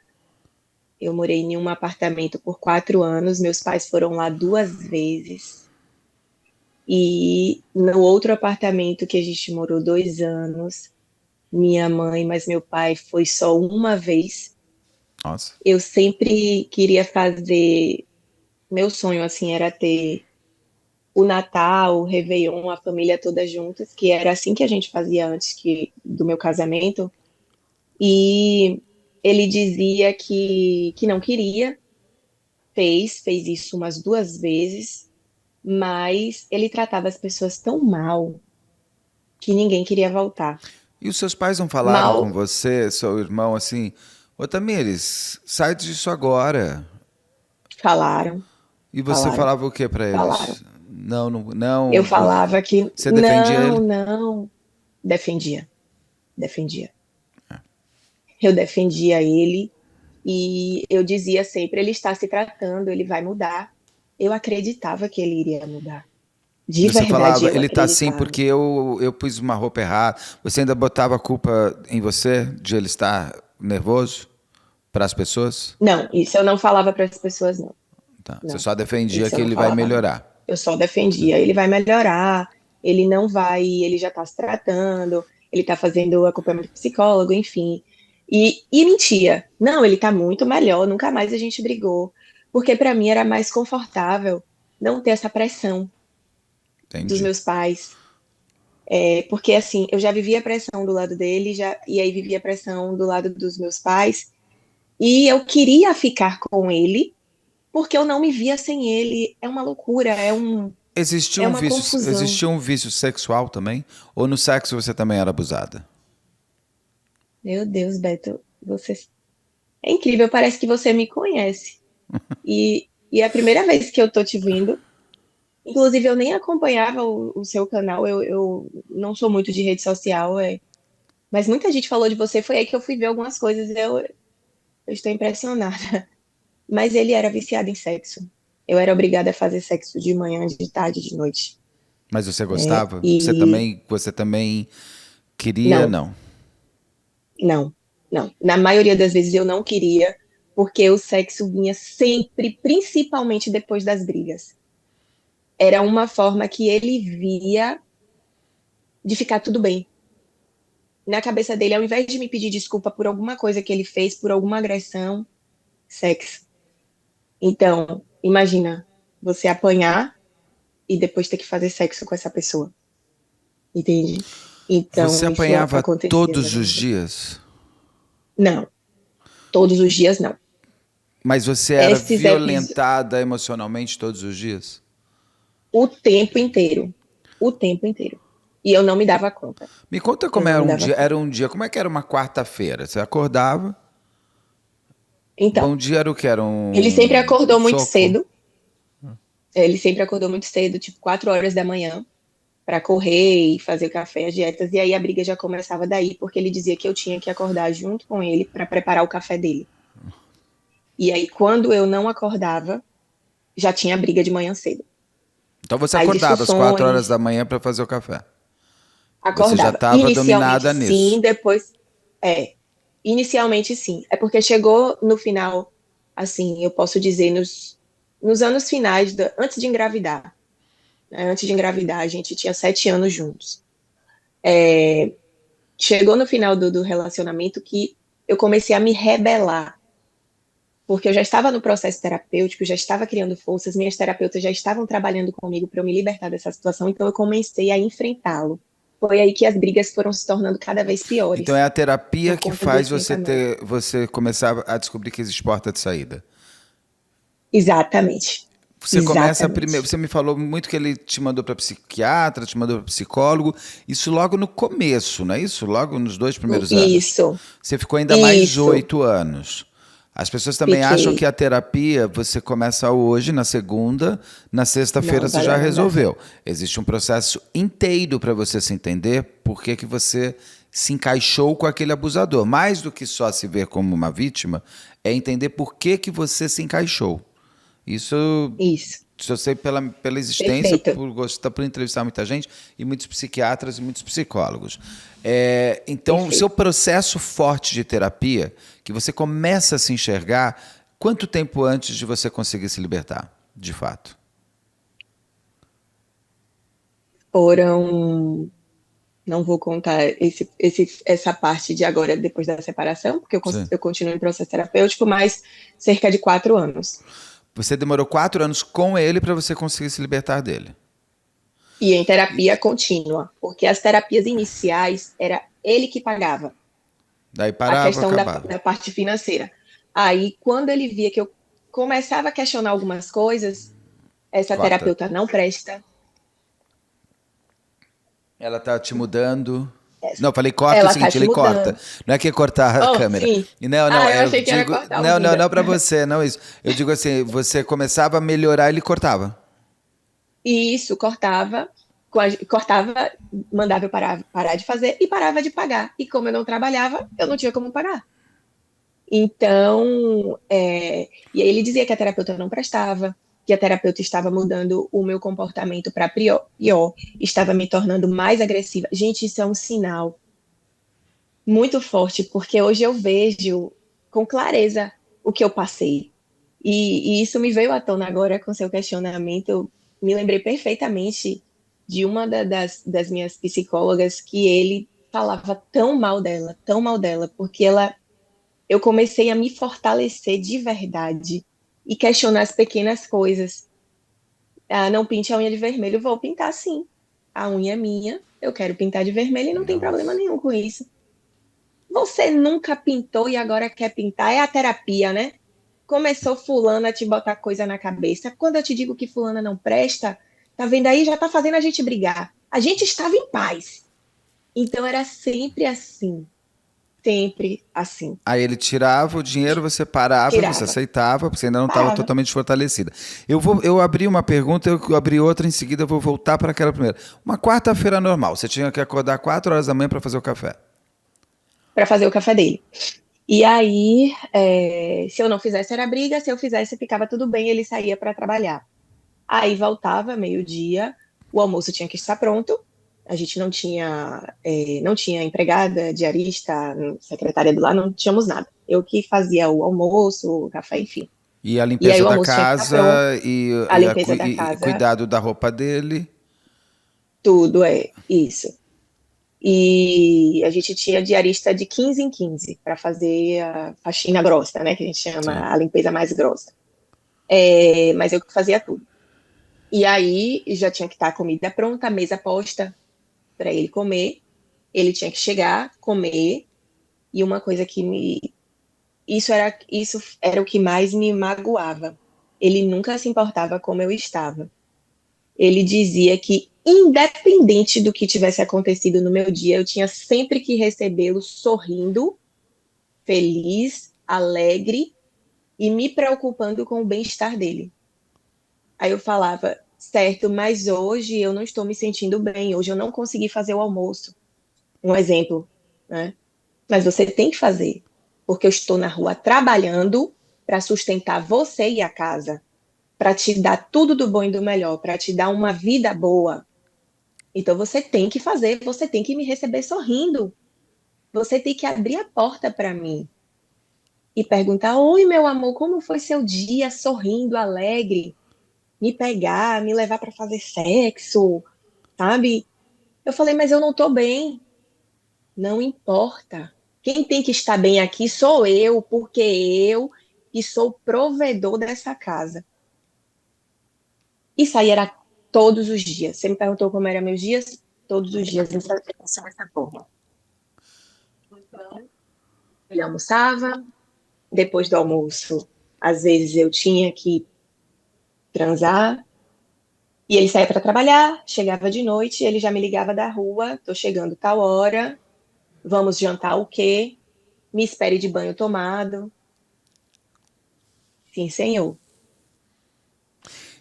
Eu morei em um apartamento por 4 anos. Meus pais foram lá 2 vezes. E no outro apartamento que a gente morou 2 anos, minha mãe, mas meu pai foi só uma vez. Nossa. Eu sempre queria fazer, meu sonho assim era ter o Natal, o Réveillon, a família toda juntas, que era assim que a gente fazia antes do meu casamento. E ele dizia que não queria, fez isso umas 2 vezes, mas ele tratava as pessoas tão mal que ninguém queria voltar. E os seus pais não falaram com Mal você, seu irmão, assim, ô Tamires, sai disso agora. falaram, E você falaram, falava o que para falaram. eles? Não, não, Eu não. falava que Você defendia não, ele? não, defendia, defendia. Eu defendia ele e eu dizia sempre, ele está se tratando, ele vai mudar. Eu acreditava que ele iria mudar. De Você verdade, falava, eu ele tá assim acreditava. porque eu pus uma roupa errada. Você ainda botava a culpa em você de ele estar nervoso para as pessoas? Não, isso eu não falava para as pessoas, não. Tá. Você Não, só defendia isso eu que não ele vai falava, não. melhorar. Eu só defendia. Ele vai melhorar, ele não vai, ele já está se tratando, ele está fazendo acompanhamento com psicólogo, enfim. E mentia. Não, ele está muito melhor, nunca mais a gente brigou. Porque para mim era mais confortável não ter essa pressão dos Entendi. meus pais. É, porque assim, eu já vivia pressão do lado dele, já, e aí vivia pressão do lado dos meus pais. E eu queria ficar com ele, porque eu não me via sem ele. É uma loucura, é uma confusão. Existia um vício sexual também? Ou no sexo você também era abusada? Meu Deus, Beto, você é incrível, parece que você me conhece. E é a primeira vez que eu tô te vendo. Inclusive, eu nem acompanhava o seu canal, eu não sou muito de rede social, mas muita gente falou de você, foi aí que eu fui ver algumas coisas, eu estou impressionada. Mas ele era viciado em sexo. Eu era obrigada a fazer sexo de manhã, de tarde, de noite. Mas você gostava? E Você também queria? não, Não. não, não. Na maioria das vezes eu não queria, porque o sexo vinha sempre, principalmente depois das brigas. Era uma forma que ele via de ficar tudo bem. Na cabeça dele, ao invés de me pedir desculpa por alguma coisa que ele fez, por alguma agressão, sexo. Então, imagina você apanhar e depois ter que fazer sexo com essa pessoa, entende? Você Então, isso apanhava acontecia na todos minha os vida. dias? Não, todos os dias não. Mas você era Esses episódios, violentada emocionalmente todos os dias? o tempo inteiro, o tempo inteiro. E eu não me dava conta. Me conta Eu como não era me um dava dia. conta. Era um dia. Como é que era uma quarta-feira? Você acordava. Então, Bom dia era o que? Era ele sempre um acordou muito soco? cedo. Ele sempre acordou muito cedo, tipo 4 horas da manhã, para correr e fazer o café, as dietas. E aí a briga já começava daí, porque ele dizia que eu tinha que acordar junto com ele para preparar o café dele. E aí, quando eu não acordava, já tinha briga de manhã cedo. Então você Aí acordava às 4 horas discussões, da manhã para fazer o café. Você já acordava. estava Inicialmente dominada sim, nisso. depois é. Inicialmente sim. É porque chegou no final, assim, eu posso dizer, nos anos finais, antes de engravidar. Né? Antes de engravidar, a gente tinha 7 anos juntos. Chegou no final do relacionamento que eu comecei a me rebelar. Porque eu já estava no processo terapêutico, já estava criando forças, minhas terapeutas já estavam trabalhando comigo para eu me libertar dessa situação, então eu comecei a enfrentá-lo. Foi aí que as brigas foram se tornando cada vez Então é piores, a terapia por que conta do faz você enfrentamento. ter, você começar a descobrir que existe porta de saída. Exatamente. Você começa primeiro. Exatamente. Você me falou muito que ele te mandou para psiquiatra, te mandou para psicólogo. Isso logo no começo, não é isso? Logo nos 2 primeiros anos. Isso, Você ficou ainda mais isso. 8 anos. As pessoas também acham que Fiquei. a terapia você começa hoje, na segunda, na sexta-feira Não, você vai já lá, não dá resolveu. certo. Existe um processo inteiro para você se entender por que que você se encaixou com aquele abusador. Mais do que só se ver como uma vítima, é entender por que que você se encaixou. Isso Isso. eu sei pela existência, Perfeito. por gostar, por entrevistar muita gente, e muitos psiquiatras e muitos psicólogos. Então, o seu Perfeito. processo forte de terapia, que você começa a se enxergar, quanto tempo antes de você conseguir se libertar, de fato? Foram. Não vou contar essa parte de agora, depois da separação, porque Sim. eu continuo em processo terapêutico, mas cerca de 4 anos. Você demorou 4 anos com ele para você conseguir se libertar dele. E em terapia contínua, porque as terapias iniciais era ele que pagava Daí a parava, questão acabava. da parte financeira. Aí, quando ele via que eu começava a questionar algumas coisas, essa Corta. terapeuta não presta, Ela tá te mudando. Não, eu falei corta é o ela tá seguinte, te ele corta. mudando. Não é que é cortar a Oh, câmera. sim. E não, não, Ah, eu eu achei que era digo. cortar o Não, não, vida. não pra você, não isso. Eu digo assim, você começava a melhorar, ele cortava. E isso cortava, cortava, mandava eu parar de fazer e parava de pagar. E como eu não trabalhava, eu não tinha como pagar. Então, e aí ele dizia que a terapeuta não prestava, que a terapeuta estava mudando o meu comportamento para pior, estava me tornando mais agressiva. Gente, isso é um sinal muito forte, porque hoje eu vejo com clareza o que eu passei. E isso me veio à tona agora com seu questionamento. Eu me lembrei perfeitamente de uma das minhas psicólogas que ele falava tão mal dela, porque eu comecei a me fortalecer de verdade e questionar as pequenas coisas. Ah, não pinte a unha de vermelho, vou pintar sim. A unha é minha, eu quero pintar de vermelho e não tem problema Nossa. nenhum com isso. Você nunca pintou e agora quer pintar? É a terapia, né? Começou fulana a te botar coisa na cabeça. Quando eu te digo que fulana não presta, tá vendo aí? Já tá fazendo a gente brigar. A gente estava em paz. Então era sempre assim. Sempre assim. Aí ele tirava o dinheiro, você parava, você Tirava. aceitava, porque você ainda não estava Parava. totalmente fortalecida. Eu abri uma pergunta, eu abri outra, em seguida eu vou voltar para aquela primeira. Uma quarta-feira normal, você tinha que acordar 4 horas da manhã para fazer o café. Para fazer o café dele. E aí, se eu não fizesse era briga, se eu fizesse ficava tudo bem, ele saía para trabalhar. Aí voltava, meio-dia, o almoço tinha que estar pronto. A gente não tinha empregada, diarista, secretária do lar, não tínhamos nada. Eu que fazia o almoço, o café, enfim. E a E aí limpeza o da almoço tinha que estar pronto, casa a limpeza da e casa, cuidado da roupa dele. tudo é isso. E a gente tinha diarista de 15 em 15 para fazer a faxina grossa, né? Que a gente chama Sim. a limpeza mais grossa. Mas eu que fazia tudo. E aí já tinha que estar a comida pronta, a mesa posta para ele comer. Ele tinha que chegar, comer. E uma coisa que isso era o que mais me magoava. Ele nunca se importava como eu estava. Ele dizia que, independente do que tivesse acontecido no meu dia, eu tinha sempre que recebê-lo sorrindo, feliz, alegre e me preocupando com o bem-estar dele. Aí eu falava, certo, mas hoje eu não estou me sentindo bem, hoje eu não consegui fazer o almoço. Um exemplo, né? Mas você tem que fazer, porque eu estou na rua trabalhando para sustentar você e a casa, para te dar tudo do bom e do melhor, para te dar uma vida boa. Então você tem que fazer, você tem que me receber sorrindo, você tem que abrir a porta para mim e perguntar: Oi, meu amor, como foi seu dia? Sorrindo, alegre, me pegar, me levar para fazer sexo, sabe? Eu falei: Mas eu não tô bem. Não importa. Quem tem que estar bem aqui sou eu, porque eu que sou provedor dessa casa. Isso aí era todos os dias. Você me perguntou como eram meus dias? Todos os dias dessa forma. Então, ele almoçava, depois do almoço, às vezes eu tinha que transar, e ele saía para trabalhar, chegava de noite, ele já me ligava da rua, tô chegando tal hora, vamos jantar o quê? Me espere de banho tomado. Sim, senhor.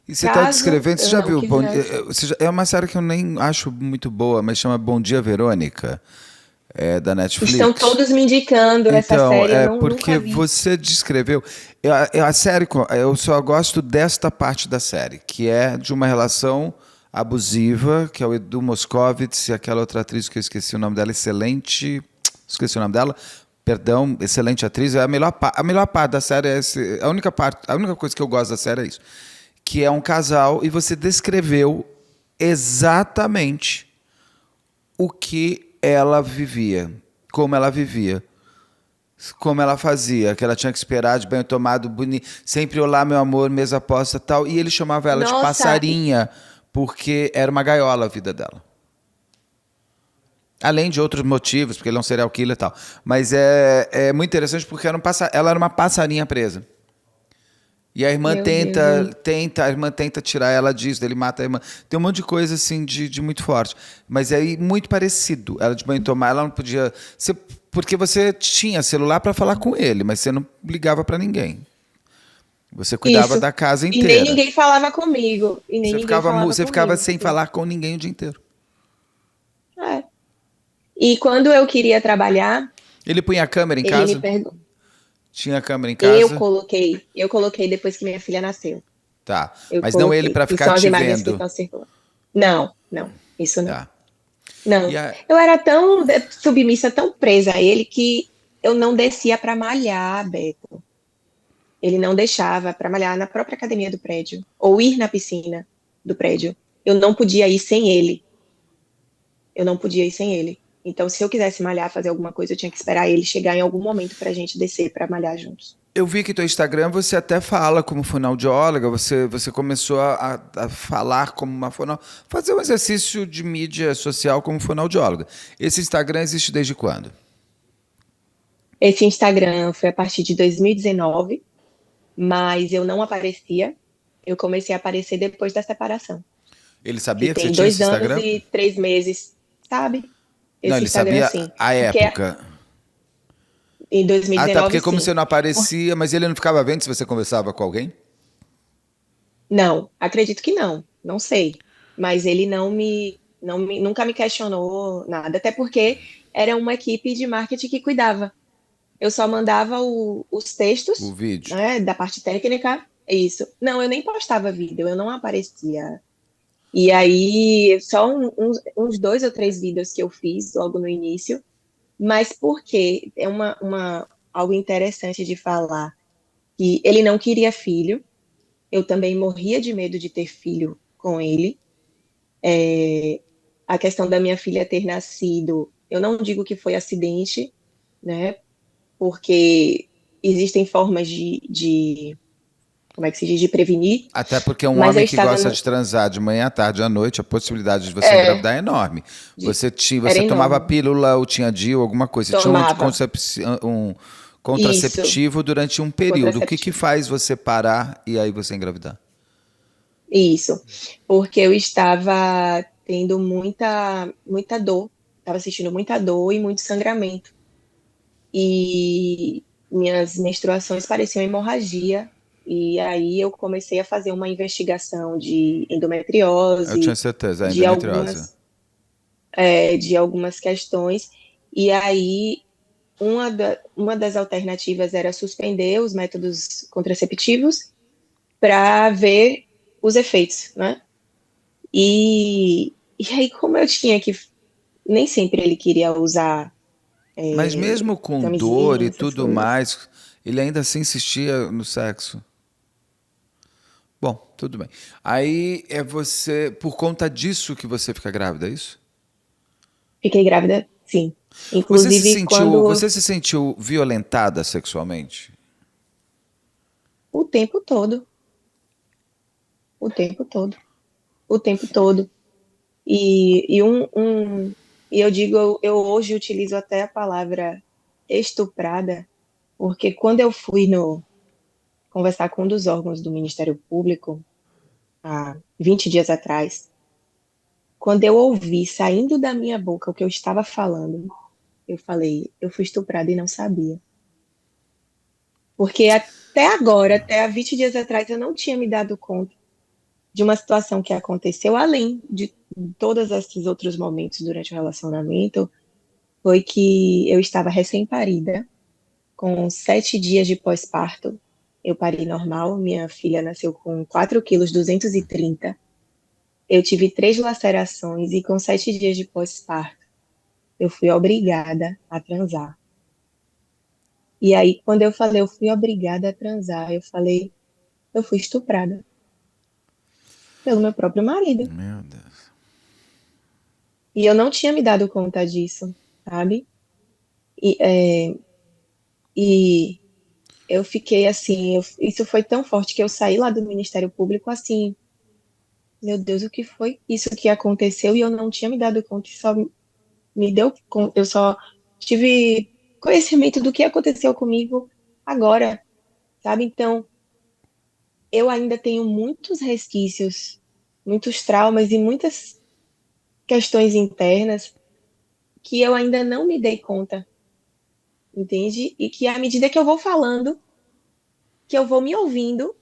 E você está Caso descrevendo, você eu já não viu? quisesse. É uma série que eu nem acho muito boa, mas chama Bom Dia Verônica, da Estão Netflix. todos me indicando essa Então, série, eu é não, porque nunca vi. você descreveu. A série, eu só gosto desta parte da série, que é de uma relação abusiva, que é o Edu Moscovitz e aquela outra atriz que eu esqueci o nome dela, excelente. Esqueci o nome dela. Perdão, excelente atriz. É a melhor parte da série é a única coisa que eu gosto da série é isso. Que é um casal e você descreveu exatamente o que ela vivia, como ela vivia, como ela fazia, que ela tinha que esperar de banho tomado, bonito, sempre olá, meu amor, mesa posta tal. E ele chamava ela de Nossa, passarinha, porque era uma gaiola a vida dela. Além de outros motivos, porque ele é um serial killer e tal. Mas é muito interessante porque ela era uma passarinha presa. E a irmã meu Deus, a irmã tenta tirar ela disso, ele mata a irmã. Tem um monte de coisa assim de muito forte. Mas é muito parecido. Ela de banho tomar, ela não podia. Porque você tinha celular para falar com ele, mas você não ligava para ninguém. Você cuidava isso. da casa E nem inteira. ninguém falava comigo. E nem ninguém falava Você ficava comigo. sem falar com ninguém o dia inteiro. É. E quando eu queria trabalhar, Ele punha a câmera em ele me casa? perguntou. Tinha a câmera em Eu casa? coloquei, eu coloquei depois que minha filha nasceu. Tá. Eu Mas não ele coloquei, para que ficar são as te imagens que vendo. estão circulando. Não, não, isso não. Tá. Não. E a, Eu era tão submissa, tão presa a ele que eu não descia para malhar, Beto. Ele não deixava para malhar na própria academia do prédio ou ir na piscina do prédio. Eu não podia ir sem ele. Eu não podia ir sem ele. Então, se eu quisesse malhar, fazer alguma coisa, eu tinha que esperar ele chegar em algum momento para a gente descer para malhar juntos. Eu vi que no Instagram você até fala como fonoaudióloga, você começou a falar como uma fonoaudióloga, fazer um exercício de mídia social como fonoaudióloga. Esse Instagram existe desde quando? Esse Instagram foi a partir de 2019, mas eu não aparecia. Eu comecei a aparecer depois da separação, Ele que sabia que você tem tinha dois esse anos Instagram? e 3 meses, sabe? Não, Esse ele Instagram, sabia sim. a Porque época. em Ah, tá, 2019, porque como sim. você não aparecia, mas ele não ficava vendo se você conversava com alguém? Não, acredito que não, não sei. Mas ele nunca me questionou nada, até porque era uma equipe de marketing que cuidava. Eu só mandava os O textos, vídeo. né, da parte técnica, isso. Não, eu nem postava vídeo, eu não aparecia. E aí, só uns 2 ou 3 vídeos que eu fiz logo no início, mas porque é algo interessante de falar, que ele não queria filho, eu também morria de medo de ter filho com ele. A questão da minha filha ter nascido, eu não digo que foi acidente, né? Porque existem formas como é que se diz, de prevenir, Até porque um mas eu homem que estava gosta no, de transar de manhã, à tarde, à noite, a possibilidade de você é, engravidar é enorme. de- era Você tomava enorme. pílula ou tinha DIU, alguma coisa. Você tinha Tomava um isso, contraceptivo durante um período. O que que contraceptivo. faz você parar e aí você engravidar? Isso, porque eu estava tendo muita dor, estava sentindo muita dor e muito sangramento. E minhas menstruações pareciam hemorragia. E aí eu comecei a fazer uma investigação de Eu tinha endometriose, certeza, a de endometriose. algumas questões. E aí uma das alternativas era suspender os métodos contraceptivos para ver os efeitos, né? E aí, como eu tinha que. Nem sempre ele queria usar Mas mesmo com dor camisinha, e essas tudo coisas. mais, ele ainda assim insistia no sexo. Bom, tudo bem. Aí é você, por conta disso que você fica grávida, é isso? Fiquei grávida, sim. Inclusive, quando Você se sentiu violentada sexualmente? o tempo todo, o tempo todo, o tempo todo. E eu digo, eu hoje utilizo até a palavra estuprada, porque quando eu fui no conversar com um dos órgãos do Ministério Público, há 20 dias atrás, quando eu ouvi saindo da minha boca o que eu estava falando, eu falei, eu fui estuprada e não sabia. Porque até agora, até há 20 dias atrás, eu não tinha me dado conta de uma situação que aconteceu, além de todos esses outros momentos durante o relacionamento, foi que eu estava recém-parida, com 7 dias de pós-parto. Eu parei normal, minha filha nasceu com 4,230 kg. Eu tive 3 lacerações e com 7 dias de pós-parto, eu fui obrigada a transar. E aí, quando eu falei, eu fui obrigada a transar, eu falei, eu fui estuprada pelo meu próprio marido. Meu Deus. E eu não tinha me dado conta disso, sabe? E, é, e eu fiquei assim, isso foi tão forte que eu saí lá do Ministério Público assim, meu Deus, o que foi isso que aconteceu? E eu não tinha me dado conta, e só eu só tive conhecimento do que aconteceu comigo agora, sabe? Então, eu ainda tenho muitos resquícios, muitos traumas e muitas questões internas que eu ainda não me dei conta, entende? E que à medida que eu vou falando, que eu vou me ouvindo,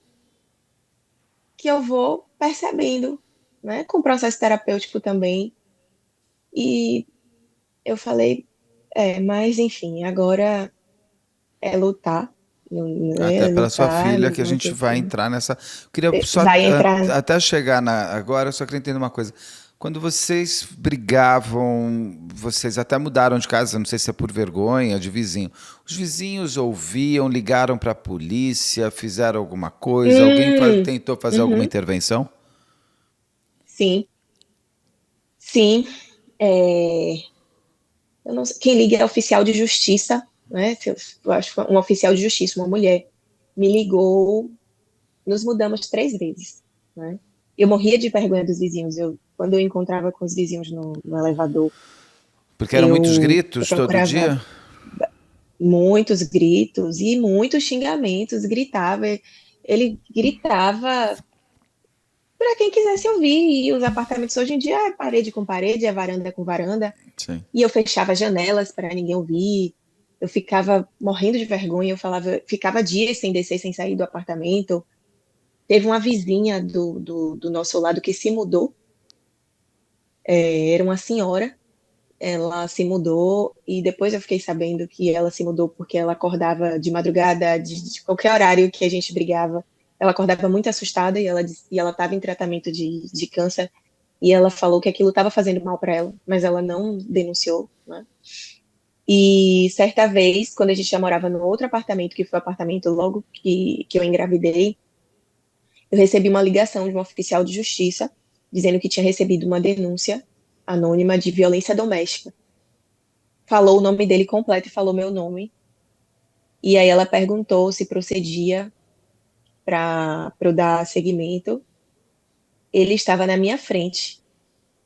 que eu vou percebendo, né? Com o processo terapêutico também. E eu falei, mas enfim, agora é lutar, Até né? pela sua Lutar, filha não, que a não gente ter vai como. entrar nessa. Eu queria só Vai entrar. até chegar agora, eu só queria entender uma coisa. Quando vocês brigavam, vocês até mudaram de casa, não sei se é por vergonha, de vizinho. Os vizinhos ouviam, ligaram para a polícia, fizeram alguma coisa? Alguém Hum, tentou fazer alguma uhum, intervenção? sim, sim. É, eu não sei, quem liga é oficial de justiça, né? Eu acho que foi um oficial de justiça, uma mulher, me ligou. Nos mudamos 3 vezes, né? Eu morria de vergonha dos vizinhos. Quando eu encontrava com os vizinhos no elevador, Porque eram muitos eu gritos todo procurava dia? muitos gritos e muitos xingamentos. Ele gritava para quem quisesse ouvir. E os apartamentos hoje em dia é parede com parede, é varanda com varanda. Sim. E eu fechava janelas para ninguém ouvir. Eu ficava morrendo de vergonha. Ficava dias sem descer, sem sair do apartamento. Teve uma vizinha do nosso lado que se mudou. Era uma senhora, ela se mudou e depois eu fiquei sabendo que ela se mudou porque ela acordava de madrugada, de qualquer horário que a gente brigava. Ela acordava muito assustada e ela estava em tratamento de câncer e ela falou que aquilo estava fazendo mal para ela, mas ela não denunciou, né? E certa vez, quando a gente já morava no outro apartamento, que foi o apartamento logo que eu engravidei, eu recebi uma ligação de um oficial de justiça dizendo que tinha recebido uma denúncia anônima de violência doméstica. Falou o nome dele completo e falou meu nome. E aí ela perguntou se procedia para eu dar seguimento. Ele estava na minha frente,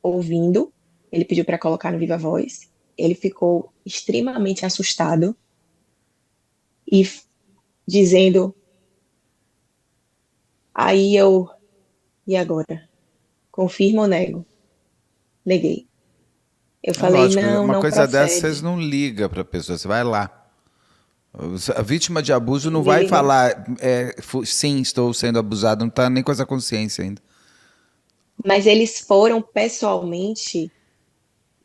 ouvindo. Ele pediu para colocar no Viva Voz. Ele ficou extremamente assustado e dizendo: aí eu, e agora? Confirmo ou nego? Neguei. Eu É falei: lógico, não, uma não coisa dessas vocês procede. não liga para a pessoa, você vai lá. A vítima de abuso não Me vai ligou. falar, sim, estou sendo abusado, não está nem com essa consciência ainda. Mas eles foram pessoalmente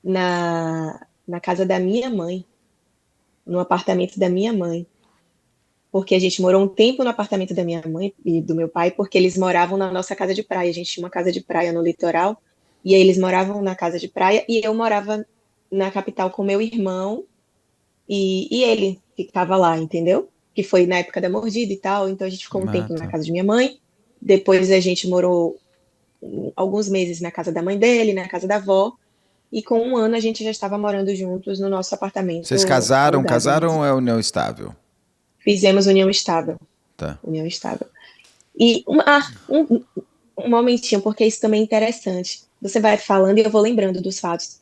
na casa da minha mãe, no apartamento da minha mãe, porque a gente morou um tempo no apartamento da minha mãe e do meu pai, porque eles moravam na nossa casa de praia. A gente tinha uma casa de praia no litoral, e aí eles moravam na casa de praia e eu morava na capital com meu irmão e ele ficava lá, entendeu? Que foi na época da mordida e tal, então a gente ficou um Ah, tempo na tá. casa de minha mãe, depois a gente morou alguns meses na casa da mãe dele, na casa da avó, e com um ano a gente já estava morando juntos no nosso Vocês apartamento casaram? alugado Casaram mesmo. ou é união estável? Fizemos união estável, Tá. união estável. E um momentinho, porque isso também é interessante. Você vai falando e eu vou lembrando dos fatos.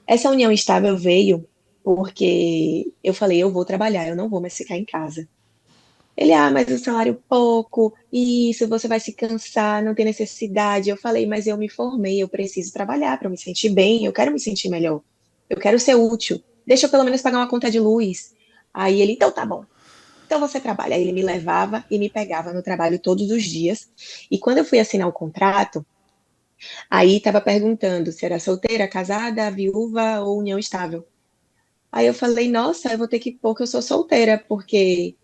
Essa união estável veio porque eu falei, eu vou trabalhar, eu não vou mais ficar em casa. Ele, mas o salário pouco, isso, você vai se cansar, não tem necessidade. Eu falei, mas eu me formei, eu preciso trabalhar para me sentir bem, eu quero me sentir melhor. Eu quero ser útil. Deixa eu pelo menos pagar uma conta de luz. Aí ele, então tá bom. Então você trabalha. Aí ele me levava e me pegava no trabalho todos os dias. E quando eu fui assinar o contrato, aí estava perguntando se era solteira, casada, viúva ou união estável. Aí eu falei, nossa, eu vou ter que pôr que eu sou solteira, porque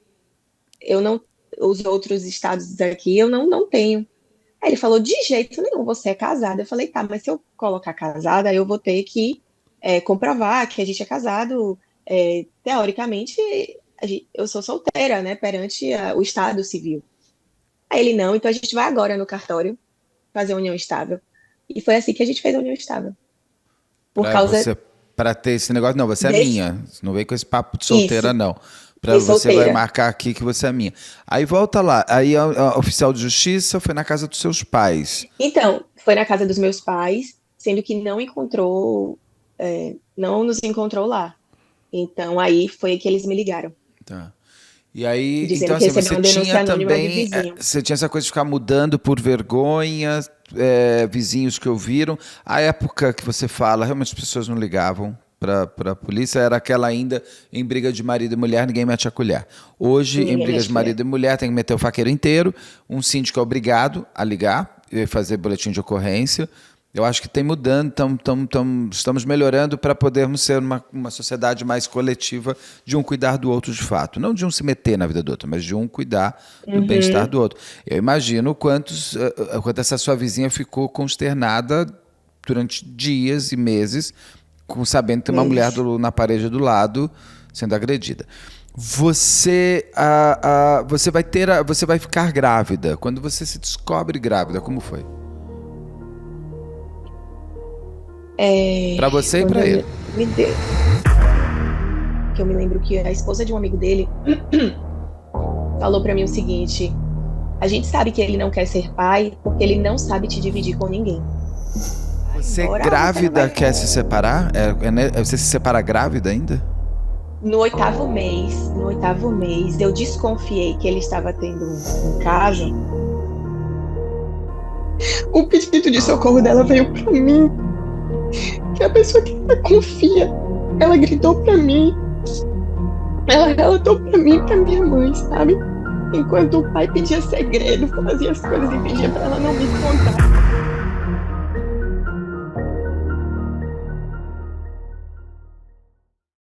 eu não, os outros estados daqui eu não tenho. Aí ele falou, de jeito nenhum, você é casada. Eu falei, tá, mas se eu colocar casada, eu vou ter que comprovar que a gente é casado. Teoricamente, eu sou solteira, né, perante o Estado civil. Aí ele, não, então a gente vai agora no cartório fazer a união estável. E foi assim que a gente fez a união estável. por Pra causa você, pra ter esse negócio, não, você é desse. minha. Não vem com esse papo de solteira, Isso, não. Pra fui você vai solteira. marcar aqui que você é minha. Aí volta lá. Aí a oficial de justiça foi na casa dos seus pais. Então, foi na casa dos meus pais, sendo que não nos encontrou lá. Então, aí foi que eles me ligaram, Tá. E aí, dizendo então que assim, recebeu você uma tinha denúncia anônima de também, vizinho. você tinha essa coisa de ficar mudando por vergonha, vizinhos que ouviram. A época que você fala, realmente as pessoas não ligavam para a polícia, era aquela ainda em briga de marido e mulher, ninguém mete a colher. Hoje, em Ninguém brigas mexe de com mulher. marido e mulher, tem que meter o faqueiro inteiro, um síndico é obrigado a ligar e fazer boletim de ocorrência. Eu acho que tem mudando, estamos melhorando para podermos ser uma sociedade mais coletiva, de um cuidar do outro de fato. Não de um se meter na vida do outro, mas de um cuidar do bem-estar Uhum, do outro. Eu imagino quanto essa sua vizinha ficou consternada durante dias e meses, sabendo que tem uma mulher meses. na parede do lado sendo agredida. Você vai ficar grávida. Quando você se descobre grávida, como foi? É, Para você e quando para eu ele. me deu, que eu me lembro que a esposa de um amigo dele falou pra mim o seguinte: a gente sabe que ele não quer ser pai porque ele não sabe te dividir com ninguém. Vai Você embora, você não grávida vai. quer se separar? Você se separa grávida ainda? No oitavo mês, eu desconfiei que ele estava tendo um caso. O pedido de socorro dela veio pra mim, que é a pessoa que ela confia. Ela gritou pra mim, ela relatou pra mim, e pra minha mãe, sabe? Enquanto o pai pedia segredo, fazia as coisas e pedia pra ela não me contar.